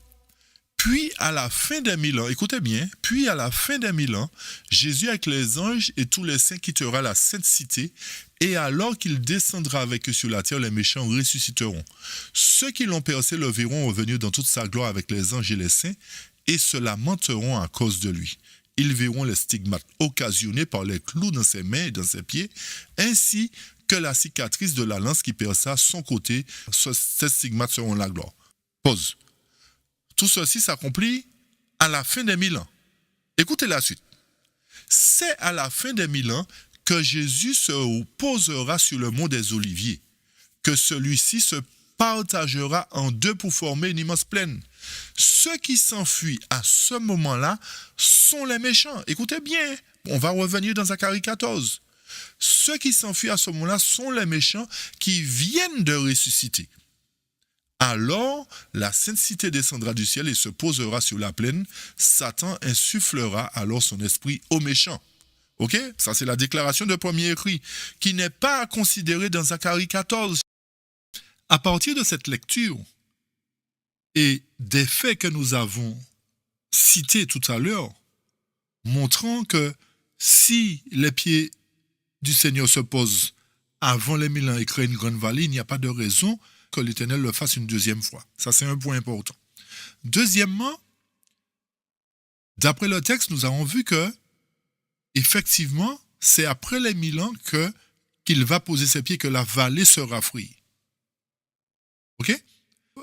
puis à la fin des 1000 ans, écoutez bien, puis à la fin des 1000 ans, Jésus avec les anges et tous les saints quittera la sainte cité, et alors qu'il descendra avec eux sur la terre, les méchants ressusciteront. Ceux qui l'ont percé le verront revenir dans toute sa gloire avec les anges et les saints, et se lamenteront à cause de lui. Ils verront les stigmates occasionnés par les clous dans ses mains et dans ses pieds, ainsi que la cicatrice de la lance qui perça son côté. Ces stigmates seront la gloire. Pause. Tout ceci s'accomplit à la fin des 1000 ans. Écoutez la suite. C'est à la fin des 1000 ans que Jésus se posera sur le mont des Oliviers, que celui-ci se partagera en deux pour former une immense plaine. Ceux qui s'enfuient à ce moment-là sont les méchants. Écoutez bien, on va revenir dans Zacharie 14. Ceux qui s'enfuient à ce moment-là sont les méchants qui viennent de ressusciter. Alors, la sainte cité descendra du ciel et se posera sur la plaine. Satan insufflera alors son esprit aux méchants. Ok? Ça, c'est la déclaration de premier écrit, qui n'est pas à considérer dans Zacharie 14. À partir de cette lecture et des faits que nous avons cités tout à l'heure, montrant que si les pieds du Seigneur se posent avant les 1000 ans et créent une grande vallée, il n'y a pas de raison que l'Éternel le fasse une deuxième fois. Ça, c'est un point important. Deuxièmement, d'après le texte, nous avons vu que, effectivement, c'est après les 1000 ans qu'il va poser ses pieds, que la vallée sera free. Ok?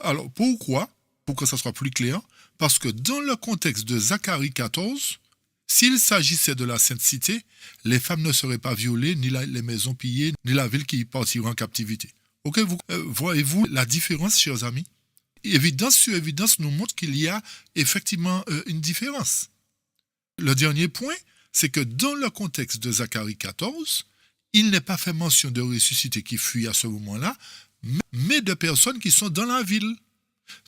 Alors, pourquoi? Pour que ça soit plus clair, parce que dans le contexte de Zacharie 14, s'il s'agissait de la Sainte Cité, les femmes ne seraient pas violées, ni les maisons pillées, ni la ville qui partira en captivité. Ok, voyez-vous la différence, chers amis? Évidence sur évidence nous montre qu'il y a effectivement une différence. Le dernier point, c'est que dans le contexte de Zacharie 14, il n'est pas fait mention de ressuscités qui fuient à ce moment-là, mais de personnes qui sont dans la ville.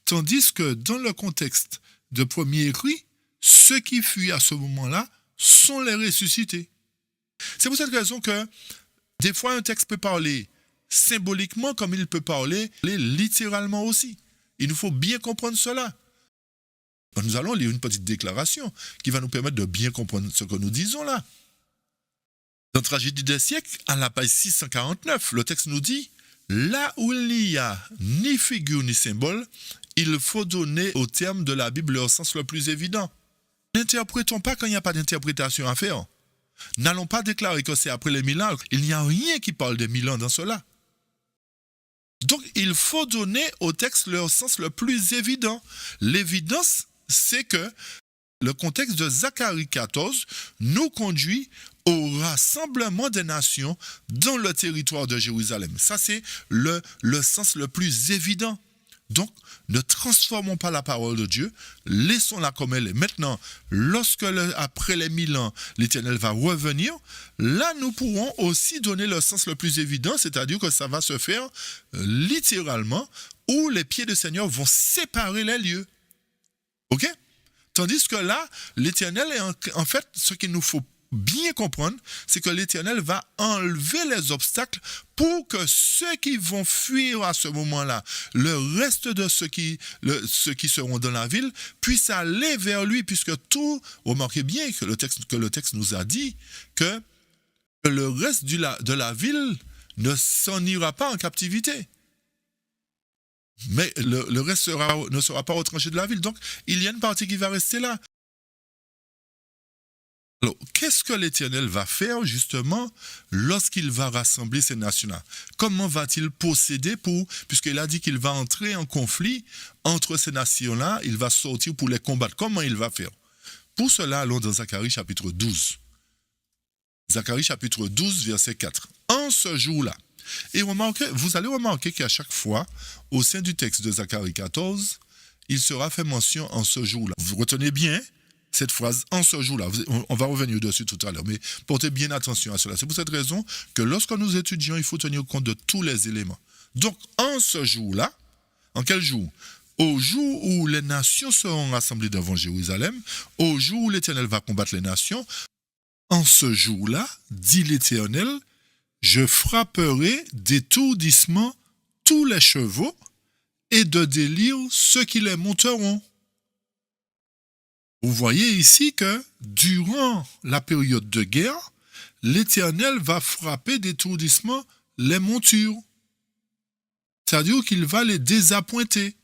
Tandis que dans le contexte de premier écrit, ceux qui fuient à ce moment-là sont les ressuscités. C'est pour cette raison que des fois un texte peut parler symboliquement comme il peut parler littéralement aussi. Il nous faut bien comprendre cela. Nous allons lire une petite déclaration qui va nous permettre de bien comprendre ce que nous disons là. Dans Tragédie des siècles, à la page 649, le texte nous dit « Là où il n'y a ni figure ni symbole, il faut donner au terme de la Bible leur sens le plus évident. N'interprétons pas quand il n'y a pas d'interprétation à faire. N'allons pas déclarer que c'est après les 1000 ans. Il n'y a rien qui parle des 1000 ans dans cela. Donc, il faut donner au texte leur sens le plus évident. L'évidence, c'est que le contexte de Zacharie 14 nous conduit au rassemblement des nations dans le territoire de Jérusalem. Ça, c'est le sens le plus évident. Donc, ne transformons pas la parole de Dieu, laissons-la comme elle est. Maintenant, lorsque après les 1000 ans, l'Éternel va revenir, là, nous pourrons aussi donner le sens le plus évident, c'est-à-dire que ça va se faire littéralement, où les pieds du Seigneur vont séparer les lieux. Ok? Tandis que là, l'Éternel est en fait, ce qu'il nous faut bien comprendre, c'est que l'Éternel va enlever les obstacles pour que ceux qui vont fuir à ce moment-là, le reste de ceux qui seront dans la ville, puissent aller vers lui, puisque tout, remarquez bien que le texte nous a dit que le reste de la ville ne s'en ira pas en captivité. Mais le reste ne sera pas retranché de la ville. Donc, il y a une partie qui va rester là. Alors, qu'est-ce que l'Éternel va faire justement lorsqu'il va rassembler ces nations-là? Comment va-t-il procéder puisqu'il a dit qu'il va entrer en conflit entre ces nations-là, il va sortir pour les combattre. Comment il va faire? Pour cela, allons dans Zacharie chapitre 12. Zacharie chapitre 12, verset 4. En ce jour-là, et vous allez remarquer qu'à chaque fois, au sein du texte de Zacharie 14, il sera fait mention en ce jour-là. Vous retenez bien cette phrase en ce jour-là. On va revenir dessus tout à l'heure, mais portez bien attention à cela. C'est pour cette raison que lorsque nous étudions, il faut tenir compte de tous les éléments. Donc, en ce jour-là, en quel jour? Au jour où les nations seront rassemblées devant Jérusalem, au jour où l'Éternel va combattre les nations, en ce jour-là, dit l'Éternel, je frapperai d'étourdissement tous les chevaux et de délire ceux qui les monteront. Vous voyez ici que durant la période de guerre, l'Éternel va frapper d'étourdissement les montures. C'est-à-dire qu'il va les désappointer.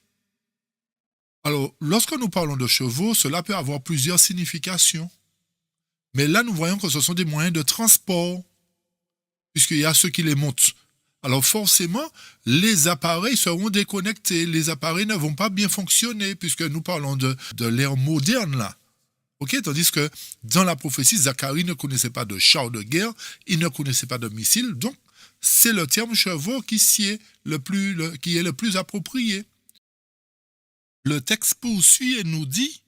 Alors, lorsque nous parlons de chevaux, cela peut avoir plusieurs significations. Mais là, nous voyons que ce sont des moyens de transport, puisqu'il y a ceux qui les montent. Alors forcément, les appareils seront déconnectés, les appareils ne vont pas bien fonctionner, puisque nous parlons de l'ère moderne là. Okay? Tandis que dans la prophétie, Zacharie ne connaissait pas de chars de guerre, il ne connaissait pas de missiles, donc c'est le terme chevaux qui est le plus approprié. Le texte poursuit et nous dit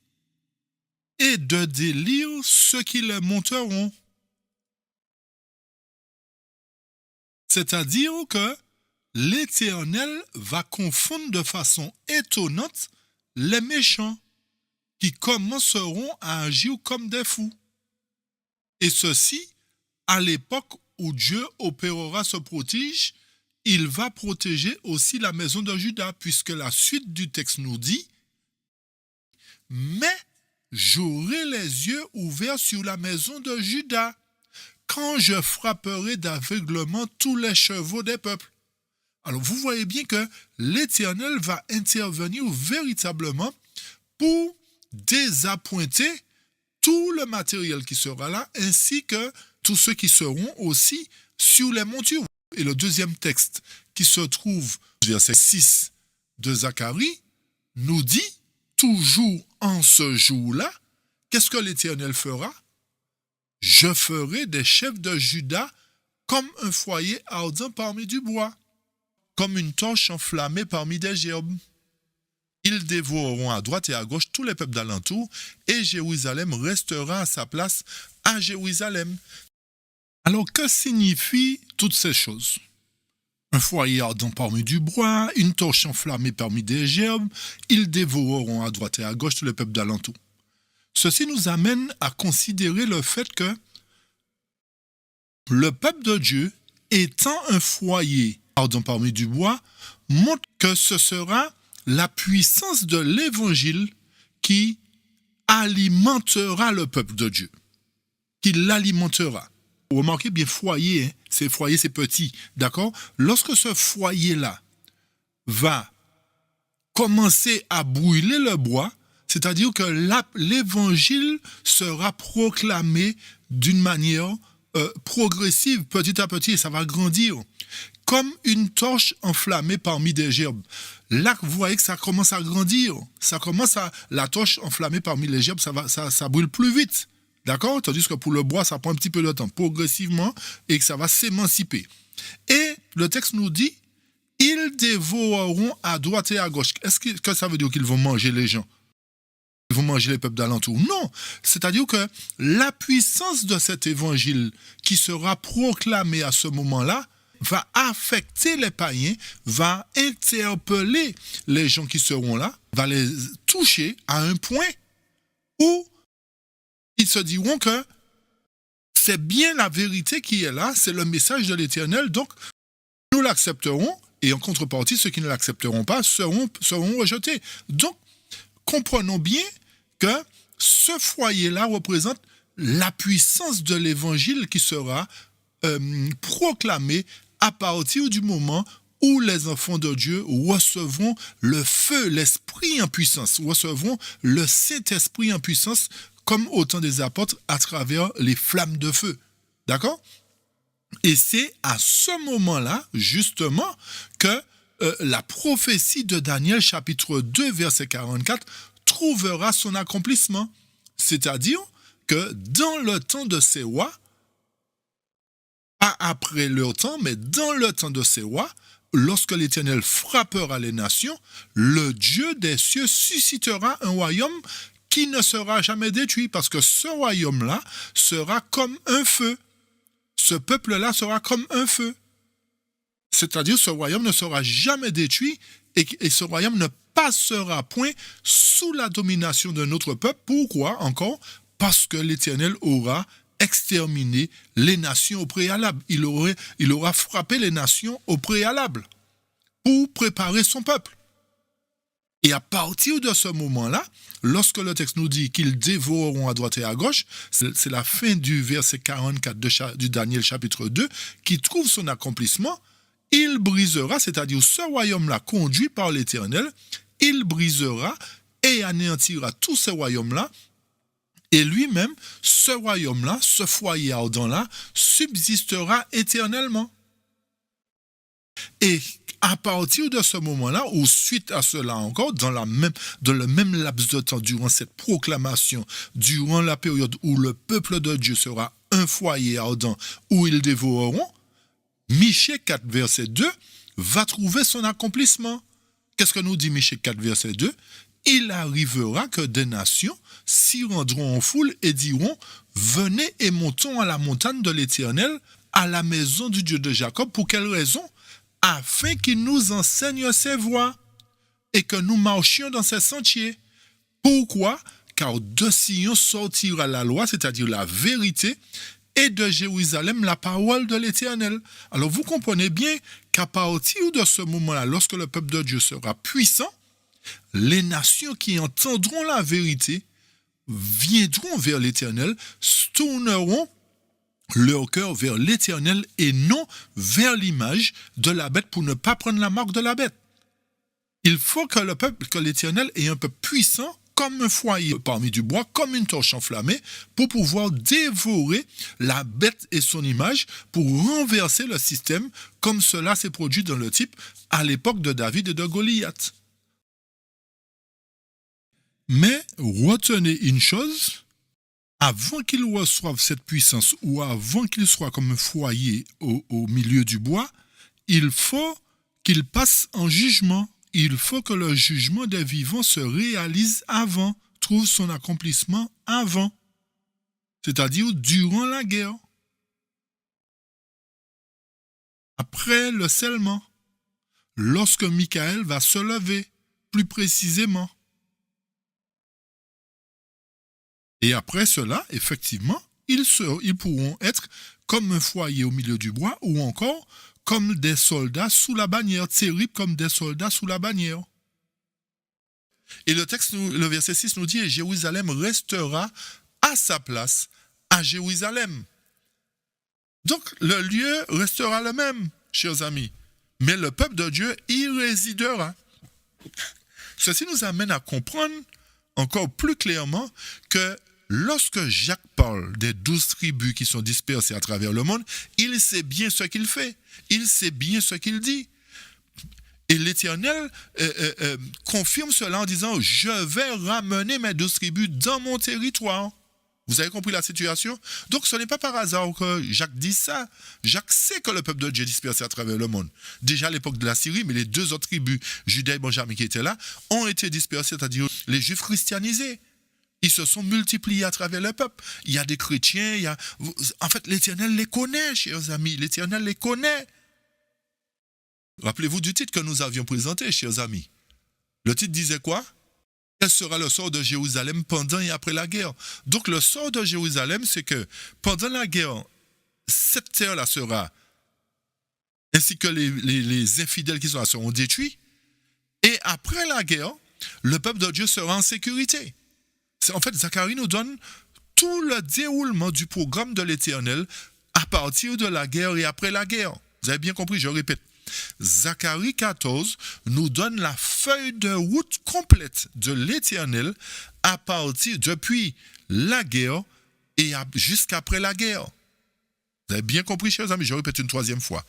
« Et de délire ceux qui les monteront ». C'est-à-dire que l'Éternel va confondre de façon étonnante les méchants qui commenceront à agir comme des fous. Et ceci, à l'époque où Dieu opérera ce prodige, il va protéger aussi la maison de Juda, puisque la suite du texte nous dit « Mais j'aurai les yeux ouverts sur la maison de Juda, quand je frapperai d'aveuglement tous les chevaux des peuples. » Alors vous voyez bien que l'Éternel va intervenir véritablement pour désappointer tout le matériel qui sera là, ainsi que tous ceux qui seront aussi sur les montures. Et le deuxième texte qui se trouve, verset 6 de Zacharie, nous dit, toujours en ce jour-là, qu'est-ce que l'Éternel fera? Je ferai des chefs de Juda comme un foyer ardent parmi du bois, comme une torche enflammée parmi des gerbes. Ils dévoreront à droite et à gauche tous les peuples d'alentour, et Jérusalem restera à sa place à Jérusalem. Alors, que signifient toutes ces choses? Un foyer ardent parmi du bois, une torche enflammée parmi des gerbes, ils dévoreront à droite et à gauche tous les peuples d'alentour. Ceci nous amène à considérer le fait que le peuple de Dieu, étant un foyer ardent parmi du bois, montre que ce sera la puissance de l'Évangile qui alimentera le peuple de Dieu, qui l'alimentera. Remarquez bien, foyer, c'est petit, d'accord? Lorsque ce foyer-là va commencer à brûler le bois, c'est-à-dire que l'Évangile sera proclamé d'une manière progressive, petit à petit, et ça va grandir, comme une torche enflammée parmi des gerbes. Là, vous voyez que ça commence à grandir. La torche enflammée parmi les gerbes, ça brûle plus vite. D'accord? Tandis que pour le bois, ça prend un petit peu de temps, progressivement, et que ça va s'émanciper. Et le texte nous dit, ils dévoreront à droite et à gauche. Est-ce que ça veut dire qu'ils vont manger les gens? Ils vont manger les peuples d'alentour? Non. C'est-à-dire que la puissance de cet évangile qui sera proclamé à ce moment-là va affecter les païens, va interpeller les gens qui seront là, va les toucher à un point où ils se diront que c'est bien la vérité qui est là, c'est le message de l'Éternel, donc nous l'accepterons, et en contrepartie, ceux qui ne l'accepteront pas seront rejetés. Donc, comprenons bien que ce foyer-là représente la puissance de l'Évangile qui sera proclamée à partir du moment où les enfants de Dieu recevront le feu, l'Esprit en puissance, recevront le Saint-Esprit en puissance, comme au temps des apôtres, à travers les flammes de feu. D'accord? Et c'est à ce moment-là, justement, que la prophétie de Daniel, chapitre 2, verset 44, trouvera son accomplissement. C'est-à-dire que dans le temps de ces rois, pas après leur temps, mais dans le temps de ces rois, lorsque l'Éternel frappera les nations, le Dieu des cieux suscitera un royaume qui ne sera jamais détruit, parce que ce royaume-là sera comme un feu. Ce peuple-là sera comme un feu. C'est-à-dire, ce royaume ne sera jamais détruit et ce royaume ne passera point sous la domination d'un autre peuple. Pourquoi encore? Parce que l'Éternel aura exterminé les nations au préalable. Il aura frappé les nations au préalable pour préparer son peuple. Et à partir de ce moment-là, lorsque le texte nous dit qu'ils dévoreront à droite et à gauche, c'est la fin du verset 44 du Daniel chapitre 2 qui trouve son accomplissement. Il brisera, c'est-à-dire ce royaume-là conduit par l'Éternel, il brisera et anéantira tous ces royaumes-là. Et lui-même, ce royaume-là, ce foyer ardent-là, subsistera éternellement. Et à partir de ce moment-là, ou suite à cela encore, dans le même laps de temps, durant cette proclamation, durant la période où le peuple de Dieu sera un foyer ardent, où ils dévoreront, Michée 4, verset 2, va trouver son accomplissement. Qu'est-ce que nous dit Michée 4, verset 2? Il arrivera que des nations s'y rendront en foule et diront « Venez et montons à la montagne de l'Éternel, à la maison du Dieu de Jacob. » Pour quelle raison? Afin qu'il nous enseigne ses voies et que nous marchions dans ses sentiers. Pourquoi? Car de Sion sortira la loi, c'est-à-dire la vérité, et de Jérusalem la parole de l'Éternel. Alors vous comprenez bien qu'à partir de ce moment-là, lorsque le peuple de Dieu sera puissant, les nations qui entendront la vérité viendront vers l'Éternel, tourneront leur cœur vers l'Éternel et non vers l'image de la bête pour ne pas prendre la marque de la bête. Il faut que l'Éternel ait un peuple puissant comme un foyer parmi du bois, comme une torche enflammée, pour pouvoir dévorer la bête et son image, pour renverser le système, comme cela s'est produit dans le type à l'époque de David et de Goliath. Mais retenez une chose, avant qu'il reçoive cette puissance ou avant qu'il soit comme un foyer au milieu du bois, il faut qu'il passe en jugement. Il faut que le jugement des vivants se réalise avant, trouve son accomplissement avant, c'est-à-dire durant la guerre, après le scellement, lorsque Michael va se lever, plus précisément. Et après cela, effectivement, ils pourront être comme un foyer au milieu du bois ou encore comme des soldats sous la bannière, terribles comme des soldats sous la bannière. Et le verset 6 nous dit « Et Jérusalem restera à sa place, à Jérusalem. » Donc, le lieu restera le même, chers amis. Mais le peuple de Dieu y résidera. Ceci nous amène à comprendre encore plus clairement que lorsque Jacques parle des 12 tribus qui sont dispersées à travers le monde, il sait bien ce qu'il fait. Il sait bien ce qu'il dit. Et l'Éternel confirme cela en disant « Je vais ramener mes 12 tribus dans mon territoire. » Vous avez compris la situation? Donc ce n'est pas par hasard que Jacques dit ça. Jacques sait que le peuple de Dieu est dispersé à travers le monde. Déjà à l'époque de la Syrie, mais les deux autres tribus, Juda et Benjamin qui étaient là, ont été dispersés, c'est-à-dire les Juifs christianisés. Ils se sont multipliés à travers le peuple. Il y a des chrétiens, en fait, l'Éternel les connaît, chers amis. L'Éternel les connaît. Rappelez-vous du titre que nous avions présenté, chers amis. Le titre disait quoi? Quel sera le sort de Jérusalem pendant et après la guerre? Donc le sort de Jérusalem, c'est que pendant la guerre, cette terre-là sera, ainsi que les infidèles qui sont là seront détruits. Et après la guerre, le peuple de Dieu sera en sécurité. En fait, Zacharie nous donne tout le déroulement du programme de l'Éternel à partir de la guerre et après la guerre. Vous avez bien compris, je répète. Zacharie 14 nous donne la feuille de route complète de l'Éternel à partir depuis la guerre et jusqu'après la guerre. Vous avez bien compris, chers amis, je répète une troisième fois.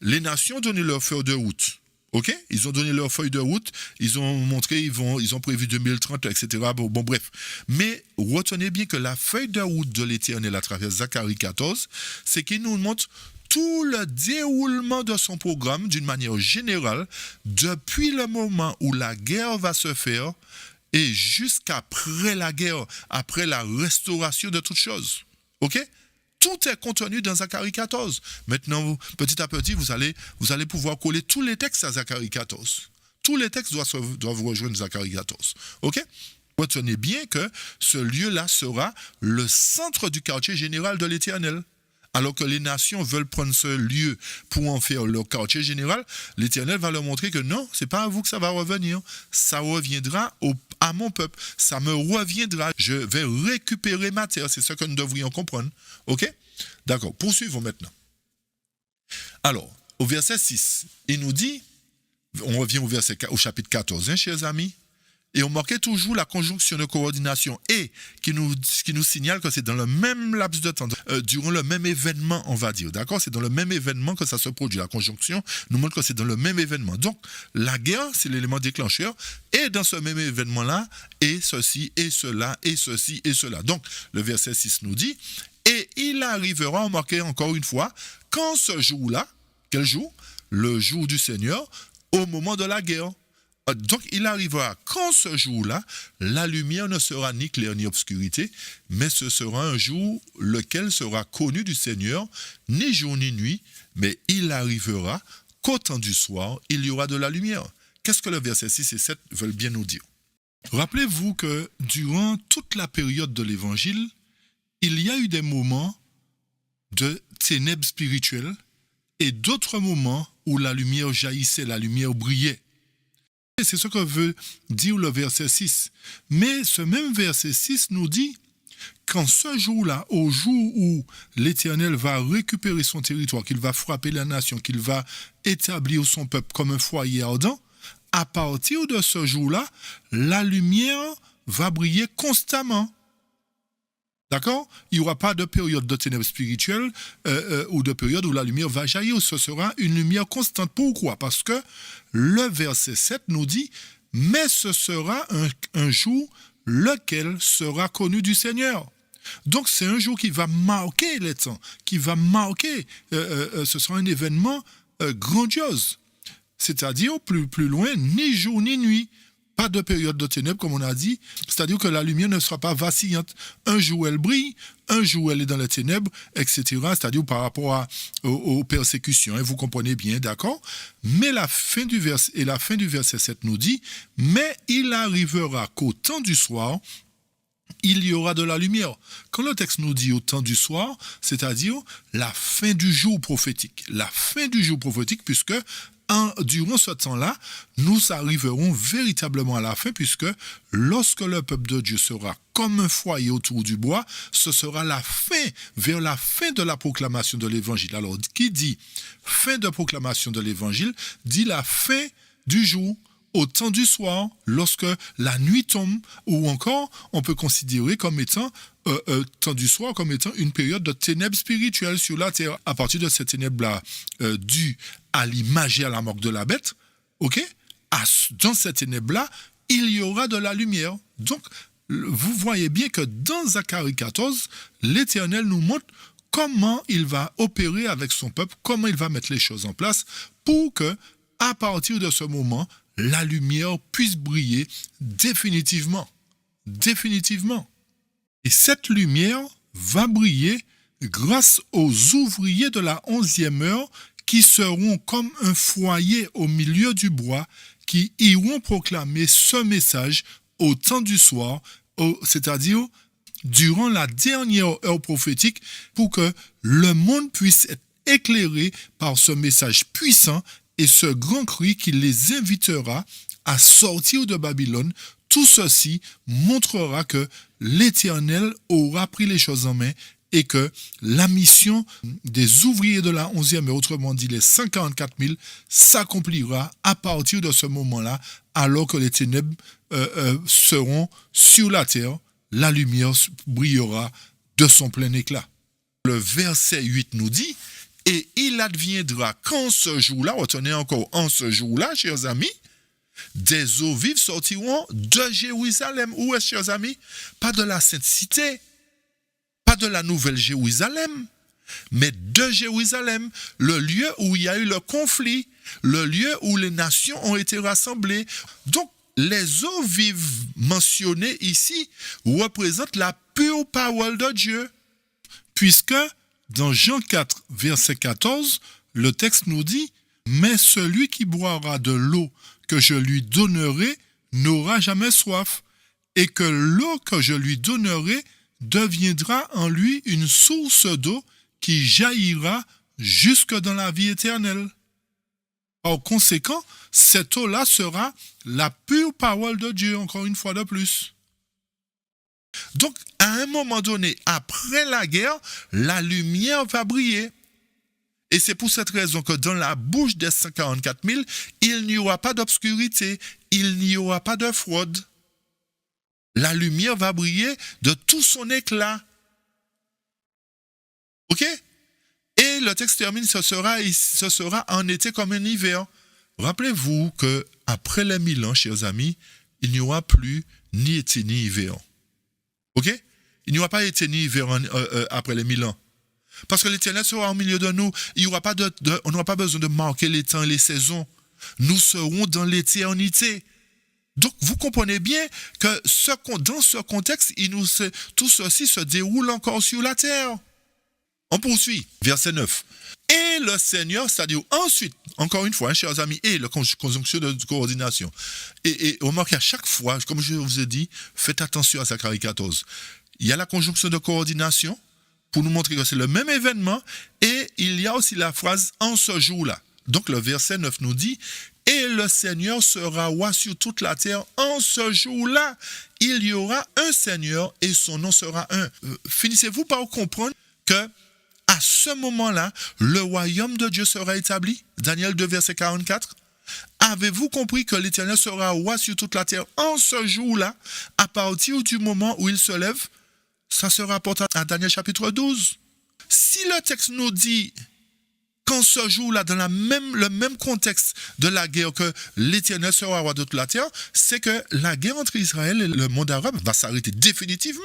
Les nations ont donné leur feuille de route. OK? Ils ont donné leur feuille de route, ils ont montré, ils ont prévu 2030, etc. Bon, bref. Mais retenez bien que la feuille de route de l'Éternel à travers Zacharie 14, c'est qu'il nous montre tout le déroulement de son programme d'une manière générale, depuis le moment où la guerre va se faire et jusqu'après la guerre, après la restauration de toutes choses. OK? Tout est contenu dans Zacharie 14. Maintenant, petit à petit, vous allez pouvoir coller tous les textes à Zacharie 14. Tous les textes doivent rejoindre Zacharie 14. OK? Retenez bien que ce lieu-là sera le centre du quartier général de l'Éternel. Alors que les nations veulent prendre ce lieu pour en faire leur quartier général, l'Éternel va leur montrer que non, c'est pas à vous que ça va revenir. Ça reviendra à mon peuple. Ça me reviendra. Je vais récupérer ma terre. C'est ce que nous devrions comprendre. OK? D'accord. Poursuivons maintenant. Alors, au verset 6, il nous dit, on revient au chapitre 14, chers amis, et on marquait toujours la conjonction de coordination et qui nous signale que c'est dans le même laps de temps, durant le même événement, on va dire. D'accord? C'est dans le même événement que ça se produit. La conjonction nous montre que c'est dans le même événement. Donc, la guerre, c'est l'élément déclencheur. Et dans ce même événement-là, et ceci, et cela, et ceci, et cela. Donc, le verset 6 nous dit, et il arrivera, on marquait encore une fois, quand ce jour-là, quel jour? Le jour du Seigneur, au moment de la guerre. Donc, il arrivera quand ce jour-là, la lumière ne sera ni claire ni obscurité, mais ce sera un jour lequel sera connu du Seigneur, ni jour ni nuit, mais il arrivera qu'au temps du soir, il y aura de la lumière. Qu'est-ce que le verset 6 et 7 veulent bien nous dire? Rappelez-vous que durant toute la période de l'Évangile, il y a eu des moments de ténèbres spirituelles et d'autres moments où la lumière jaillissait, la lumière brillait. C'est ce que veut dire le verset 6. Mais ce même verset 6 nous dit qu'en ce jour-là, au jour où l'Éternel va récupérer son territoire, qu'il va frapper la nation, qu'il va établir son peuple comme un foyer ardent, à partir de ce jour-là, la lumière va briller constamment. D'accord? Il n'y aura pas de période de ténèbres spirituelles ou de période où la lumière va jaillir. Ce sera une lumière constante. Pourquoi? Parce que le verset 7 nous dit « Mais ce sera un jour lequel sera connu du Seigneur ». Donc c'est un jour qui va marquer les temps, qui va marquer, ce sera un événement grandiose. C'est-à-dire, plus loin, ni jour ni nuit. Pas de période de ténèbres, comme on a dit. C'est-à-dire que la lumière ne sera pas vacillante. Un jour, elle brille, un jour, elle est dans les ténèbres, etc. C'est-à-dire par rapport aux persécutions. Hein, vous comprenez bien, d'accord? Mais la fin du verset 7 nous dit « Mais il arrivera qu'au temps du soir, il y aura de la lumière ». Quand le texte nous dit « au temps du soir », c'est-à-dire la fin du jour prophétique. La fin du jour prophétique, puisque durant ce temps-là, nous arriverons véritablement à la fin, puisque lorsque le peuple de Dieu sera comme un foyer autour du bois, ce sera la fin, vers la fin de la proclamation de l'Évangile. Alors, qui dit fin de proclamation de l'Évangile, dit la fin du jour, au temps du soir, lorsque la nuit tombe, ou encore, on peut considérer comme étant temps du soir comme étant une période de ténèbres spirituelles sur la terre. À partir de ces ténèbres-là, dues à l'image et à la mort de la bête, ok? Dans ces ténèbres-là, il y aura de la lumière. Donc, vous voyez bien que dans Zacharie 14, l'Éternel nous montre comment il va opérer avec son peuple, comment il va mettre les choses en place pour que, à partir de ce moment, la lumière puisse briller définitivement. Définitivement. Et cette lumière va briller grâce aux ouvriers de la 11e heure qui seront comme un foyer au milieu du bois, qui iront proclamer ce message au temps du soir, c'est-à-dire durant la dernière heure prophétique, pour que le monde puisse être éclairé par ce message puissant et ce grand cri qui les invitera à sortir de Babylone. Tout ceci montrera que l'Éternel aura pris les choses en main et que la mission des ouvriers de la 11e, autrement dit les 144 000, s'accomplira à partir de ce moment-là, alors que les ténèbres seront sur la terre, la lumière brillera de son plein éclat. Le verset 8 nous dit « Et il adviendra qu'en ce jour-là, retenez encore, en ce jour-là, chers amis, des eaux vives sortiront de Jérusalem. » Où est-ce, chers amis? Pas de la Sainte Cité, pas de la Nouvelle Jérusalem, mais de Jérusalem, le lieu où il y a eu le conflit, le lieu où les nations ont été rassemblées. Donc, les eaux vives mentionnées ici représentent la pure parole de Dieu, puisque dans Jean 4, verset 14, le texte nous dit « Mais celui qui boira de l'eau que je lui donnerai n'aura jamais soif, et que l'eau que je lui donnerai deviendra en lui une source d'eau qui jaillira jusque dans la vie éternelle. » Par conséquent, cette eau-là sera la pure parole de Dieu, encore une fois de plus. Donc, à un moment donné, après la guerre, la lumière va briller. Et c'est pour cette raison que dans la bouche des 144 000, il n'y aura pas d'obscurité, il n'y aura pas de fraude. La lumière va briller de tout son éclat. OK? Et le texte termine, ce sera en été comme en hiver. Rappelez-vous qu'après les 1000 ans, chers amis, il n'y aura plus ni été ni hiver. OK? Il n'y aura pas été ni hiver après les 1000 ans. Parce que l'Éternel sera au milieu de nous. On n'aura pas besoin de marquer les temps et les saisons. Nous serons dans l'éternité. Donc, vous comprenez bien que dans ce contexte, tout ceci se déroule encore sur la terre. On poursuit, verset 9. Et le Seigneur, c'est-à-dire ensuite, encore une fois, chers amis, et la conjonction de coordination. Et remarquez à chaque fois, comme je vous ai dit, faites attention à Zacharie 14. Il y a la conjonction de coordination pour nous montrer que c'est le même événement, et il y a aussi la phrase « en ce jour-là ». Donc le verset 9 nous dit « Et le Seigneur sera roi sur toute la terre en ce jour-là. Il y aura un Seigneur et son nom sera un. » Finissez-vous par comprendre que à ce moment-là, le royaume de Dieu sera établi. Daniel 2, verset 44. Avez-vous compris que l'Éternel sera roi sur toute la terre en ce jour-là, à partir du moment où il se lève? Ça se rapporte à Daniel chapitre 12. Si le texte nous dit qu'en ce jour-là, dans le même contexte de la guerre, que l'Éternel sera roi de toute la terre, c'est que la guerre entre Israël et le monde arabe va s'arrêter définitivement,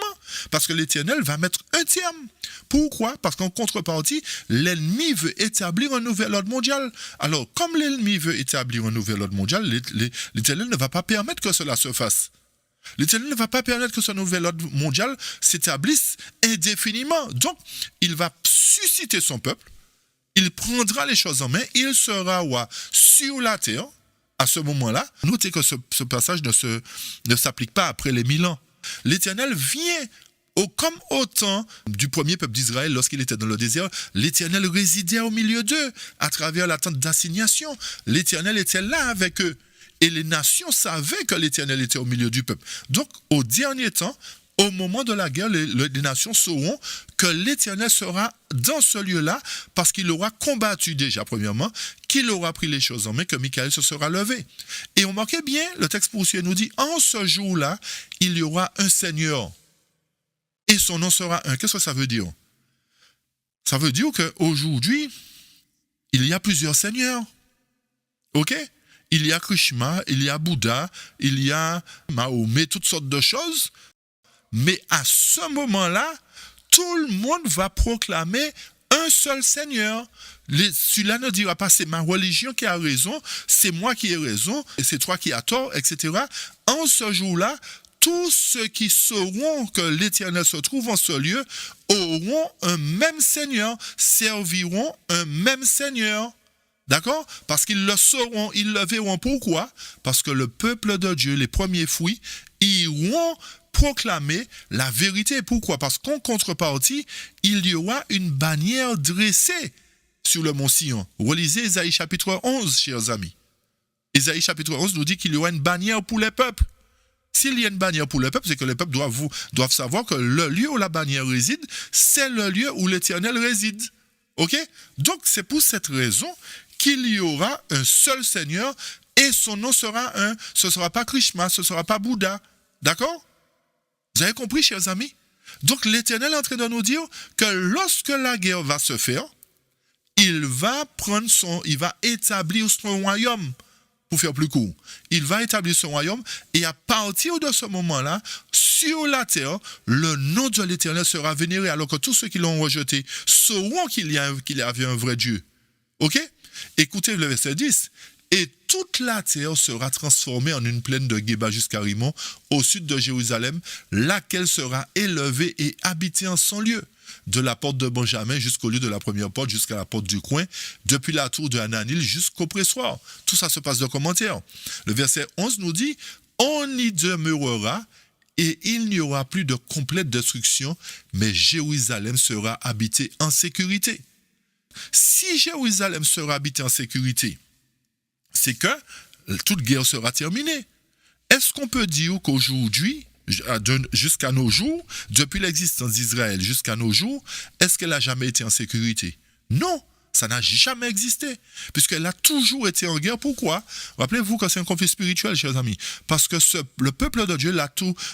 parce que l'Éternel va mettre un terme. Pourquoi? Parce qu'en contrepartie, l'ennemi veut établir un nouvel ordre mondial. Alors, comme l'ennemi veut établir un nouvel ordre mondial, l'Éternel ne va pas permettre que cela se fasse. L'Éternel ne va pas permettre que ce nouvel ordre mondial s'établisse indéfiniment. Donc, il va susciter son peuple, il prendra les choses en main, il sera roi sur la terre. À ce moment-là, notez que ce passage ne s'applique pas après les 1000 ans. L'Éternel vient comme au temps du premier peuple d'Israël, lorsqu'il était dans le désert, l'Éternel résidait au milieu d'eux, à travers la tente d'assignation. L'Éternel était là avec eux. Et les nations savaient que l'Éternel était au milieu du peuple. Donc, au dernier temps, au moment de la guerre, les nations sauront que l'Éternel sera dans ce lieu-là parce qu'il aura combattu déjà, premièrement, qu'il aura pris les choses en main, que Michael se sera levé. Et on marquait bien, le texte poursuit et nous dit, en ce jour-là, il y aura un Seigneur et son nom sera un. Qu'est-ce que ça veut dire? Ça veut dire qu'aujourd'hui, il y a plusieurs seigneurs. OK? Il y a Krishna, il y a Bouddha, il y a Mahomet, toutes sortes de choses. Mais à ce moment-là, tout le monde va proclamer un seul Seigneur. Celui-là ne dira pas c'est ma religion qui a raison, c'est moi qui ai raison, et c'est toi qui as tort, etc. En ce jour-là, tous ceux qui sauront que l'Éternel se trouve en ce lieu auront un même Seigneur, serviront un même Seigneur. D'accord? Parce qu'ils le sauront, ils le verront. Pourquoi? Parce que le peuple de Dieu, les premiers fruits, iront proclamer la vérité. Pourquoi? Parce qu'en contrepartie, il y aura une bannière dressée sur le mont Sion. Relisez Ésaïe chapitre 11, chers amis. Ésaïe chapitre 11 nous dit qu'il y aura une bannière pour les peuples. S'il y a une bannière pour le peuple, c'est que les peuples doivent savoir que le lieu où la bannière réside, c'est le lieu où l'Éternel réside. OK? Donc, c'est pour cette raison qu'il y aura un seul Seigneur et son nom sera un. Ce ne sera pas Krishna, ce ne sera pas Bouddha. D'accord? Vous avez compris, chers amis? Donc, l'Éternel est en train de nous dire que lorsque la guerre va se faire, il va établir son royaume. pour faire plus court. Il va établir son royaume et à partir de ce moment-là, sur la terre, le nom de l'Éternel sera vénéré alors que tous ceux qui l'ont rejeté sauront qu'il y avait un vrai Dieu. Ok? Écoutez le verset 10. Et toute la terre sera transformée en une plaine de Géba jusqu'à Rimon, au sud de Jérusalem, laquelle sera élevée et habitée en son lieu. De la porte de Benjamin jusqu'au lieu de la première porte, jusqu'à la porte du coin, depuis la tour de Hananil jusqu'au pressoir. Tout ça se passe de commentaires. Le verset 11 nous dit, on y demeurera et il n'y aura plus de complète destruction, mais Jérusalem sera habitée en sécurité. Si Jérusalem sera habitée en sécurité, c'est que toute guerre sera terminée. Est-ce qu'on peut dire qu'aujourd'hui, jusqu'à nos jours, depuis l'existence d'Israël jusqu'à nos jours, est-ce qu'elle n'a jamais été en sécurité? Non, ça n'a jamais existé, puisqu'elle a toujours été en guerre. Pourquoi? Rappelez-vous que c'est un conflit spirituel, chers amis, parce que le peuple de Dieu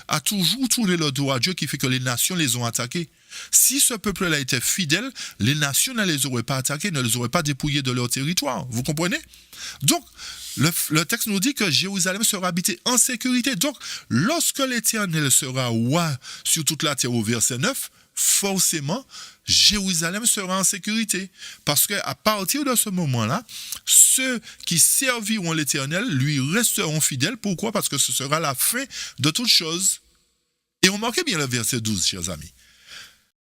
a toujours tourné le dos à Dieu, qui fait que les nations les ont attaqués. Si ce peuple-là était fidèle, les nations ne les auraient pas attaqués, ne les auraient pas dépouillés de leur territoire. Vous comprenez? Donc, le texte nous dit que Jérusalem sera habitée en sécurité. Donc, lorsque l'Éternel sera roi sur toute la terre au verset 9, forcément, Jérusalem sera en sécurité. Parce qu'à partir de ce moment-là, ceux qui serviront l'Éternel lui resteront fidèles. Pourquoi? Parce que ce sera la fin de toutes choses. Et remarquez bien le verset 12, chers amis.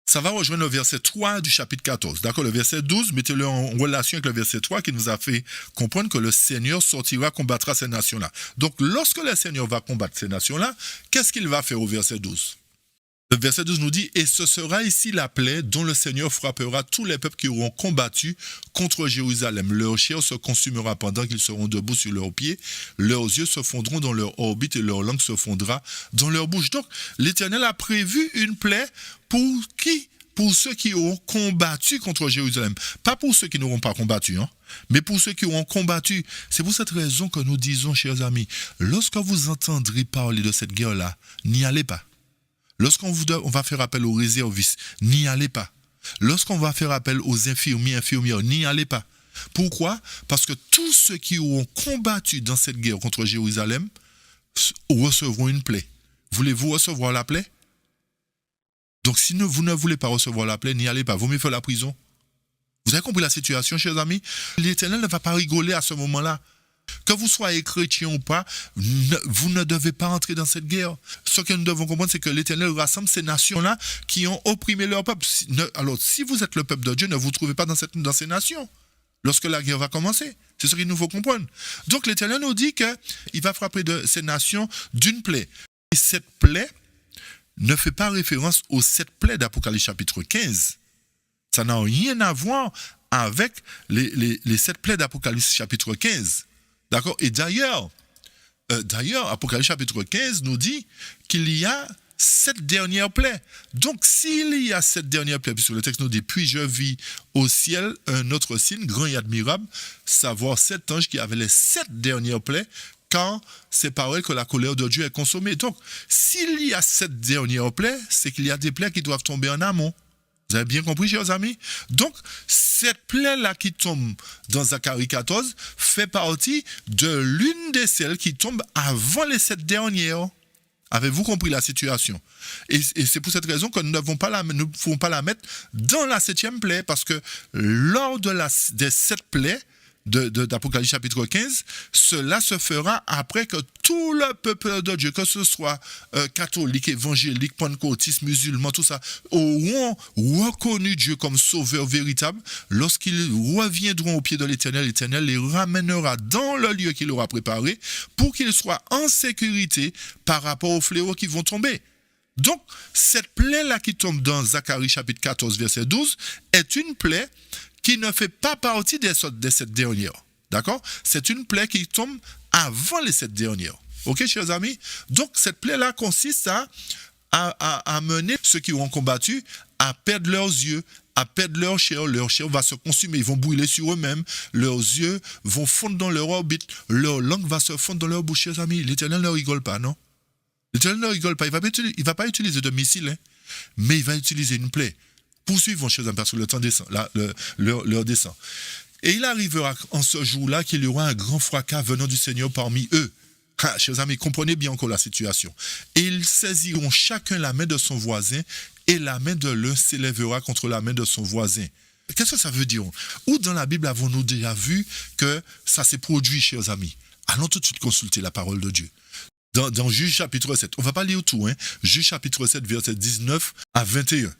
Ça va rejoindre le verset 3 du chapitre 14. D'accord, le verset 12, mettez-le en relation avec le verset 3 qui nous a fait comprendre que le Seigneur sortira, combattra ces nations-là. Donc, lorsque le Seigneur va combattre ces nations-là, qu'est-ce qu'il va faire au verset 12? Le verset 12 nous dit « Et ce sera ici la plaie dont le Seigneur frappera tous les peuples qui auront combattu contre Jérusalem. Leur chair se consumera pendant qu'ils seront debout sur leurs pieds. Leurs yeux se fondront dans leur orbite et leur langue se fondra dans leur bouche. » Donc, l'Éternel a prévu une plaie pour qui? Pour ceux qui auront combattu contre Jérusalem. Pas pour ceux qui n'auront pas combattu, mais pour ceux qui auront combattu. C'est pour cette raison que nous disons, chers amis, lorsque vous entendrez parler de cette guerre-là, n'y allez pas. Lorsqu'on va faire appel aux réservistes, n'y allez pas. Lorsqu'on va faire appel aux infirmières, n'y allez pas. Pourquoi? Parce que tous ceux qui auront combattu dans cette guerre contre Jérusalem recevront une plaie. Voulez-vous recevoir la plaie? Donc si vous ne voulez pas recevoir la plaie, n'y allez pas. Vaut mieux faire la prison. Vous avez compris la situation, chers amis? L'Éternel ne va pas rigoler à ce moment-là. Que vous soyez chrétien ou pas, vous ne devez pas entrer dans cette guerre. Ce que nous devons comprendre, c'est que l'Éternel rassemble ces nations-là qui ont opprimé leur peuple. Alors, si vous êtes le peuple de Dieu, ne vous trouvez pas dans ces nations lorsque la guerre va commencer. C'est ce qu'il nous faut comprendre. Donc, l'Éternel nous dit qu'il va frapper de ces nations d'une plaie. Et cette plaie ne fait pas référence aux 7 plaies d'Apocalypse chapitre 15. Ça n'a rien à voir avec les 7 plaies d'Apocalypse chapitre 15. D'accord? Et d'ailleurs, Apocalypse chapitre 15 nous dit qu'il y a 7 dernières plaies. Donc, s'il y a 7 dernières plaies, puisque le texte nous dit, puis je vis au ciel un autre signe, grand et admirable, savoir 7 anges qui avaient les 7 dernières plaies, quand c'est par elles que la colère de Dieu est consommée. Donc, s'il y a 7 dernières plaies, c'est qu'il y a des plaies qui doivent tomber en amont. Vous avez bien compris, chers amis? Donc, cette plaie-là qui tombe dans Zacharie 14 fait partie de l'une des celles qui tombe avant les 7 dernières. Avez-vous compris la situation? Et c'est pour cette raison que nous ne pouvons pas la mettre dans la 7e plaie, parce que lors des 7 plaies d'Apocalypse chapitre 15, cela se fera après que tout le peuple de Dieu, que ce soit catholique, évangélique, pentecôtiste, musulman, tout ça, auront reconnu Dieu comme sauveur véritable. Lorsqu'ils reviendront au pied de l'Éternel, l'Éternel les ramènera dans le lieu qu'il aura préparé pour qu'ils soient en sécurité par rapport aux fléaux qui vont tomber. Donc, cette plaie-là qui tombe dans Zacharie chapitre 14, verset 12, est une plaie qui ne fait pas partie des 7 dernières. D'accord? C'est une plaie qui tombe avant les 7 dernières. Ok, chers amis? Donc, cette plaie-là consiste à mener ceux qui auront combattu à perdre leurs yeux, à perdre leur chair va se consumer, ils vont brûler sur eux-mêmes, leurs yeux vont fondre dans leur orbite, leur langue va se fondre dans leur bouche, chers amis. L'Éternel ne rigole pas, non? L'Éternel ne rigole pas, il ne va pas utiliser de missiles, mais il va utiliser une plaie. Poursuivons, chers amis, parce que le temps descend, l'heure descend. Et il arrivera en ce jour-là qu'il y aura un grand fracas venant du Seigneur parmi eux. Ah, chers amis, comprenez bien encore la situation. Et ils saisiront chacun la main de son voisin, et la main de l'un s'élèvera contre la main de son voisin. Qu'est-ce que ça veut dire? Où dans la Bible avons-nous déjà vu que ça s'est produit, chers amis? Allons tout de suite consulter la parole de Dieu. Dans Juge chapitre 7, on ne va pas lire tout, Juge chapitre 7, verset 19 à 21.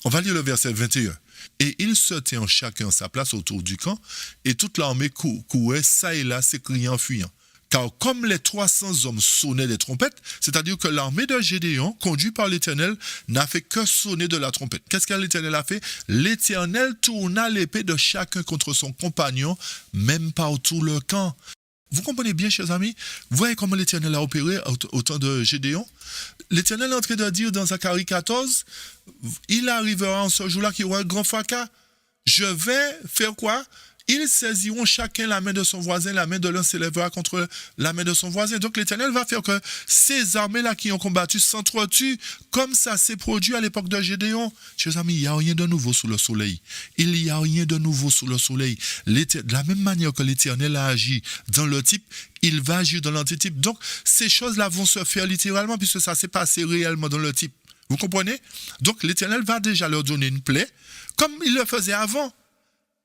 On va lire le verset 21. Et ils se tinrent chacun à sa place autour du camp, et toute l'armée courait çà et là, s'écriant en fuyant. Car comme les 300 hommes sonnaient des trompettes, c'est-à-dire que l'armée de Gédéon, conduite par l'Éternel, n'a fait que sonner de la trompette. Qu'est-ce que l'Éternel a fait? L'Éternel tourna l'épée de chacun contre son compagnon, même par tout le camp. Vous comprenez bien, chers amis? Vous voyez comment l'Éternel a opéré au temps de Gédéon? L'Éternel est en train de dire dans Zacharie 14, il arrivera en ce jour-là qu'il y aura un grand fracas. Je vais faire quoi? Ils saisiront chacun la main de son voisin, la main de l'un s'élèvera contre la main de son voisin. Donc l'Éternel va faire que ces armées-là qui ont combattu s'entretuent, comme ça s'est produit à l'époque de Gédéon. Chers amis, il n'y a rien de nouveau sous le soleil. Il n'y a rien de nouveau sous le soleil. De la même manière que l'Éternel a agi dans le type, il va agir dans l'antitype. Donc ces choses-là vont se faire littéralement puisque ça s'est passé réellement dans le type. Vous comprenez? Donc l'Éternel va déjà leur donner une plaie, comme il le faisait avant.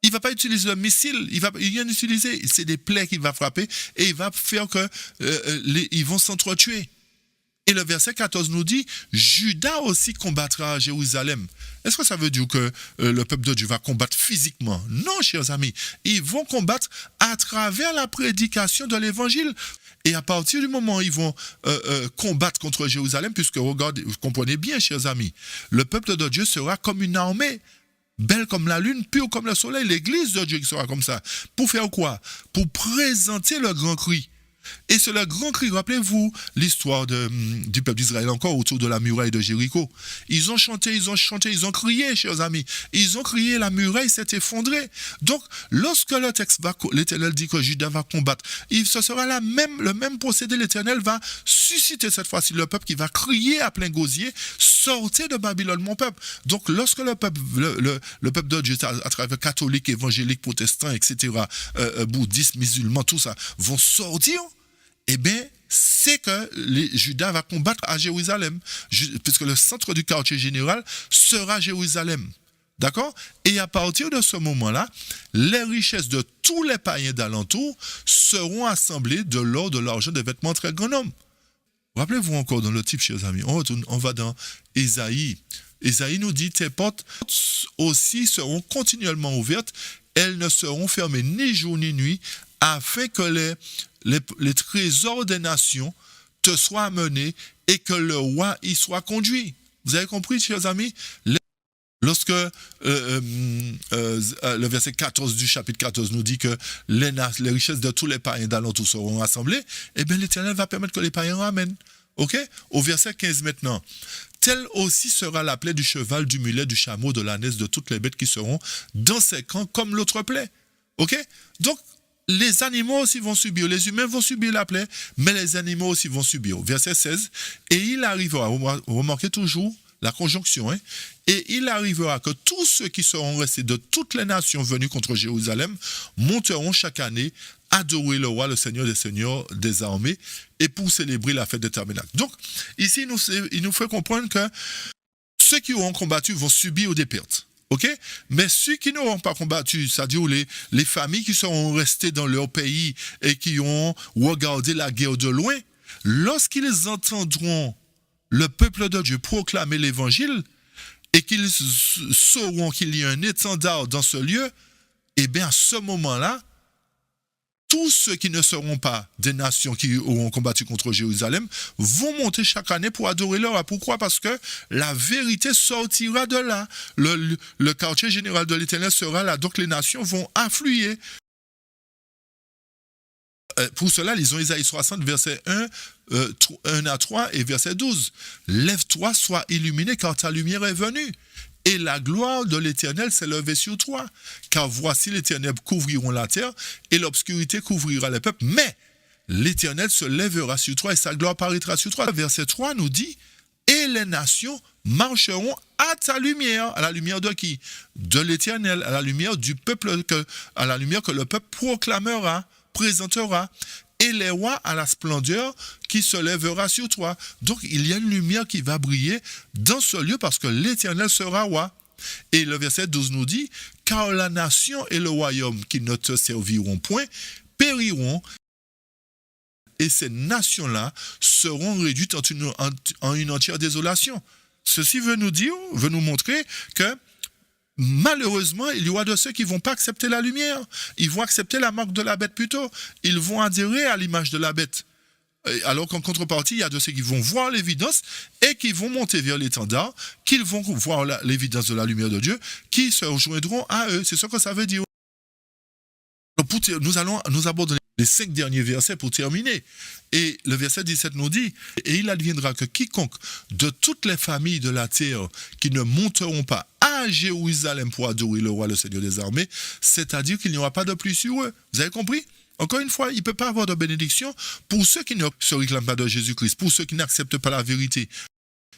Il ne va pas utiliser le missile, il va rien utiliser. C'est des plaies qu'il va frapper et il va faire que ils vont s'entretuer. Et le verset 14 nous dit, Judas aussi combattra à Jérusalem. Est-ce que ça veut dire que le peuple de Dieu va combattre physiquement? Non, chers amis. Ils vont combattre à travers la prédication de l'évangile. Et à partir du moment où ils vont combattre contre Jérusalem, puisque regardez, vous comprenez bien, chers amis, le peuple de Dieu sera comme une armée. Belle comme la lune, pure comme le soleil, l'église de Dieu qui sera comme ça. Pour faire quoi? Pour présenter le grand cri. Et c'est le grand cri, rappelez-vous l'histoire du peuple d'Israël encore autour de la muraille de Jéricho. Ils ont chanté, ils ont crié, chers amis. Ils ont crié, la muraille s'est effondrée. Donc, lorsque le texte l'Éternel dit que Judas va combattre, ce sera le même procédé. L'Éternel va susciter cette fois-ci le peuple qui va crier à plein gosier, sortez de Babylone, mon peuple. Donc, lorsque le peuple de Dieu, à travers catholiques, évangéliques, protestants, etc., bouddhistes, musulmans, tout ça, vont sortir, eh bien, c'est que Judas va combattre à Jérusalem, puisque le centre du quartier général sera Jérusalem. D'accord? Et à partir de ce moment-là, les richesses de tous les païens d'alentour seront assemblées de l'or, de l'argent, des vêtements très grands hommes. Rappelez-vous encore dans le type, chers amis, on va dans Ésaïe. Ésaïe nous dit, tes portes aussi seront continuellement ouvertes, elles ne seront fermées ni jour ni nuit, afin que les trésors des nations te soient amenés et que le roi y soit conduit. Vous avez compris, chers amis? Lorsque le verset 14 du chapitre 14 nous dit que les richesses de tous les païens d'alentour seront rassemblées, eh bien l'Éternel va permettre que les païens ramènent. Ok? Au verset 15 maintenant. Telle aussi sera la plaie du cheval, du mulet, du chameau, de l'ânesse, de toutes les bêtes qui seront dans ces camps comme l'autre plaie. Ok? Donc, les animaux aussi vont subir, les humains vont subir la plaie, mais les animaux aussi vont subir. Verset 16. Et il arrivera, remarquez toujours la conjonction, et il arrivera que tous ceux qui seront restés de toutes les nations venues contre Jérusalem monteront chaque année adorer le roi, le Seigneur des seigneurs des armées, et pour célébrer la fête des tabernacles. Donc, ici, il nous fait comprendre que ceux qui auront combattu vont subir des pertes. Ok? Mais ceux qui n'auront pas combattu, c'est-à-dire les familles qui seront restées dans leur pays et qui ont regardé la guerre de loin, lorsqu'ils entendront le peuple de Dieu proclamer l'évangile et qu'ils sauront qu'il y a un étendard dans ce lieu, eh bien à ce moment-là, tous ceux qui ne seront pas des nations qui auront combattu contre Jérusalem vont monter chaque année pour adorer le roi. Pourquoi? Parce que la vérité sortira de là. Le quartier général de l'Éternel sera là. Donc les nations vont affluer. Pour cela, lisons Isaïe 60, verset 1 à 3 et verset 12. Lève-toi, sois illuminé, car ta lumière est venue. Et la gloire de l'Éternel s'est levée sur toi. Car voici les ténèbres couvriront la terre et l'obscurité couvrira les peuples. Mais l'Éternel se lèvera sur toi et sa gloire paraîtra sur toi. Verset 3 nous dit, et les nations marcheront à ta lumière. À la lumière de qui? De l'Éternel, à la lumière du peuple, à la lumière que le peuple proclamera, présentera. Et les rois à la splendeur qui se lèvera sur toi. Donc, il y a une lumière qui va briller dans ce lieu parce que l'Éternel sera roi. Et le verset 12 nous dit, car la nation et le royaume qui ne te serviront point périront, et ces nations-là seront réduites en une entière désolation. Ceci veut nous montrer que malheureusement, il y aura de ceux qui ne vont pas accepter la lumière. Ils vont accepter la marque de la bête plutôt. Ils vont adhérer à l'image de la bête. Alors qu'en contrepartie, il y a de ceux qui vont voir l'évidence et qui vont monter vers l'étendard, qu'ils vont voir l'évidence de la lumière de Dieu, qui se rejoindront à eux. C'est ce que ça veut dire. Nous abordons les 5 derniers versets pour terminer. Et le verset 17 nous dit, « Et il adviendra que quiconque de toutes les familles de la terre qui ne monteront pas à Jérusalem pour adorer le roi, le Seigneur des armées, c'est-à-dire qu'il n'y aura pas de pluie sur eux. » Vous avez compris? Encore une fois, il ne peut pas avoir de bénédiction pour ceux qui ne se réclament pas de Jésus-Christ, pour ceux qui n'acceptent pas la vérité.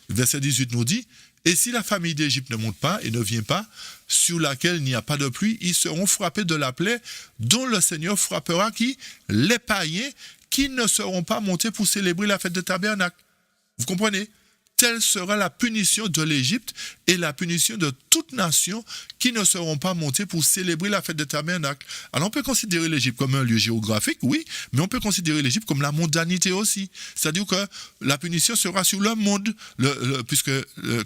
Verset 18 nous dit, « Et si la famille d'Égypte ne monte pas et ne vient pas, sur laquelle il n'y a pas de pluie, ils seront frappés de la plaie dont le Seigneur frappera qui? Les païens qui ne seront pas montés pour célébrer la fête de tabernacle. » Vous comprenez? Telle sera la punition de l'Égypte et la punition de toute nation qui ne seront pas montées pour célébrer la fête de tabernacle. Alors on peut considérer l'Égypte comme un lieu géographique, oui, mais on peut considérer l'Égypte comme la mondanité aussi. C'est-à-dire que la punition sera sur le monde, puisque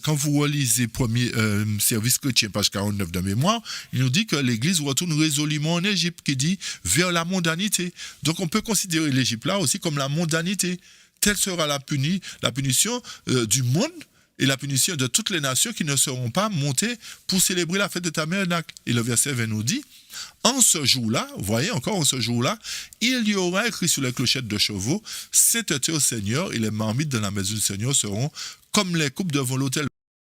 quand vous relisez premier service chrétien, page 49 de mémoire, il nous dit que l'Église retourne résolument en Égypte, qui dit vers la mondanité. Donc on peut considérer l'Égypte là aussi comme la mondanité. Telle sera la punition du monde et la punition de toutes les nations qui ne seront pas montées pour célébrer la fête de tabernacle. Et le verset 20 nous dit, en ce jour-là, vous voyez encore en ce jour-là, il y aura écrit sur les clochettes de chevaux, sainteté au Seigneur, et les marmites de la maison du Seigneur seront comme les coupes devant l'autel.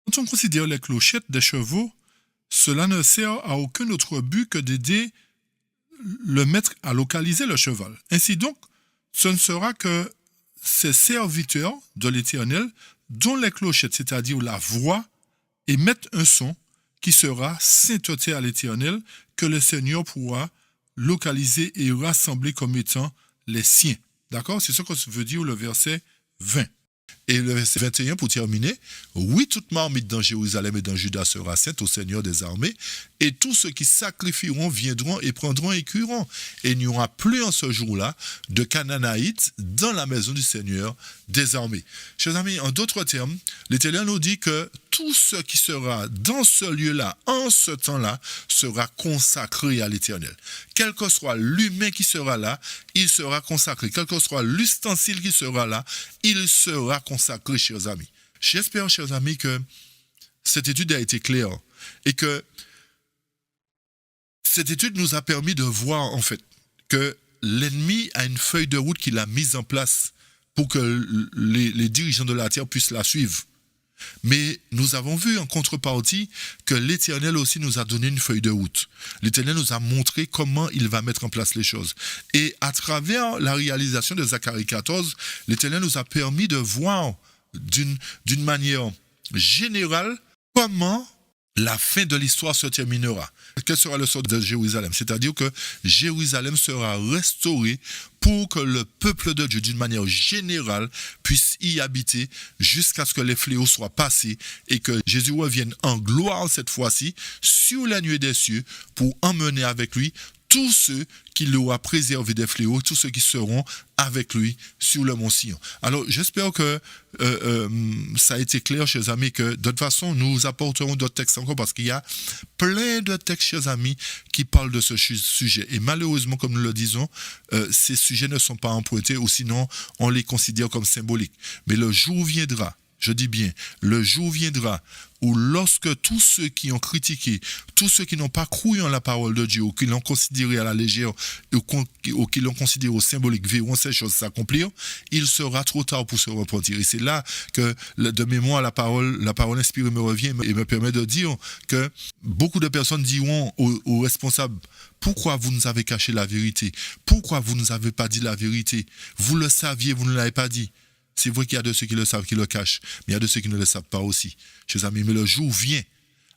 Quand on considère les clochettes des chevaux, cela ne sert à aucun autre but que d'aider le maître à localiser le cheval. Ainsi donc, ce ne sera que ces serviteurs de l'Éternel dont les clochettes, c'est-à-dire la voix, émettent un son qui sera sainteté à l'Éternel, que le Seigneur pourra localiser et rassembler comme étant les siens. D'accord? C'est ce que veut dire le verset 20. Et le verset 21, pour terminer, « Oui, toute marmite dans Jérusalem et dans Juda sera sainte au Seigneur des armées, et tous ceux qui sacrifieront viendront et prendront et cuiront. Et il n'y aura plus en ce jour-là de Canaanaïtes dans la maison du Seigneur des armées. » Chers amis, en d'autres termes, l'Éternel nous dit que tout ce qui sera dans ce lieu-là, en ce temps-là, sera consacré à l'Éternel. Quel que soit l'humain qui sera là, il sera consacré. Quel que soit l'ustensile qui sera là, il sera consacré, chers amis. J'espère, chers amis, que cette étude a été claire et que cette étude nous a permis de voir, en fait, que l'ennemi a une feuille de route qu'il a mise en place pour que les dirigeants de la terre puissent la suivre. Mais nous avons vu en contrepartie que l'Éternel aussi nous a donné une feuille de route. L'Éternel nous a montré comment il va mettre en place les choses. Et à travers la réalisation de Zacharie 14, l'Éternel nous a permis de voir d'une manière générale comment la fin de l'histoire se terminera. Quel sera le sort de Jérusalem? C'est-à-dire que Jérusalem sera restaurée pour que le peuple de Dieu, d'une manière générale, puisse y habiter jusqu'à ce que les fléaux soient passés et que Jésus revienne en gloire cette fois-ci sur la nuée des cieux pour emmener avec lui tous ceux qui l'auront préservé des fléaux, tous ceux qui seront avec lui sur le mont Sion. Alors, j'espère que ça a été clair, chers amis, que de toute façon, nous apporterons d'autres textes encore parce qu'il y a plein de textes, chers amis, qui parlent de ce sujet. Et malheureusement, comme nous le disons, ces sujets ne sont pas empruntés ou sinon, on les considère comme symboliques. Mais le jour viendra, je dis bien, le jour viendra où lorsque tous ceux qui ont critiqué, tous ceux qui n'ont pas cru en la parole de Dieu, ou qui l'ont considéré à la légère, ou qui l'ont considéré au symbolique, verront ces choses s'accomplir, il sera trop tard pour se repentir. Et c'est là que, de mémoire, la parole inspirée me revient et me permet de dire que beaucoup de personnes diront aux responsables, pourquoi vous nous avez caché la vérité? Pourquoi vous ne nous avez pas dit la vérité? Vous le saviez, vous ne l'avez pas dit. C'est vrai qu'il y a de ceux qui le savent, qui le cachent, mais il y a de ceux qui ne le savent pas aussi. Chers amis, mais le jour vient.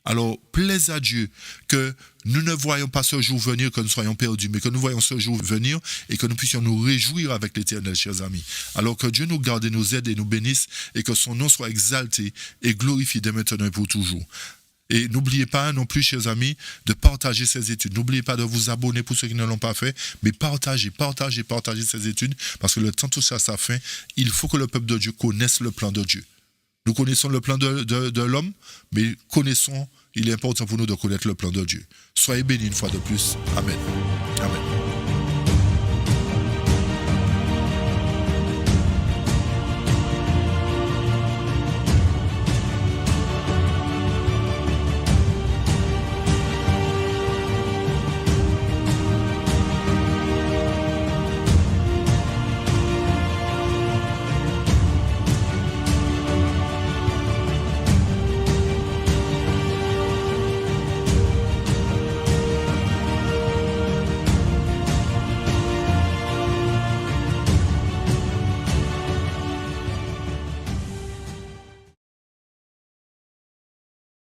Alors, plaise à Dieu que nous ne voyons pas ce jour venir, que nous soyons perdus, mais que nous voyons ce jour venir et que nous puissions nous réjouir avec l'Éternel, chers amis. Alors que Dieu nous garde et nous aide et nous bénisse et que son nom soit exalté et glorifié dès maintenant et pour toujours. Et n'oubliez pas non plus, chers amis, de partager ces études. N'oubliez pas de vous abonner pour ceux qui ne l'ont pas fait, mais partagez ces études parce que le temps touche à sa fin. Il faut que le peuple de Dieu connaisse le plan de Dieu. Nous connaissons le plan de l'homme, mais il est important pour nous de connaître le plan de Dieu. Soyez bénis une fois de plus. Amen. Amen.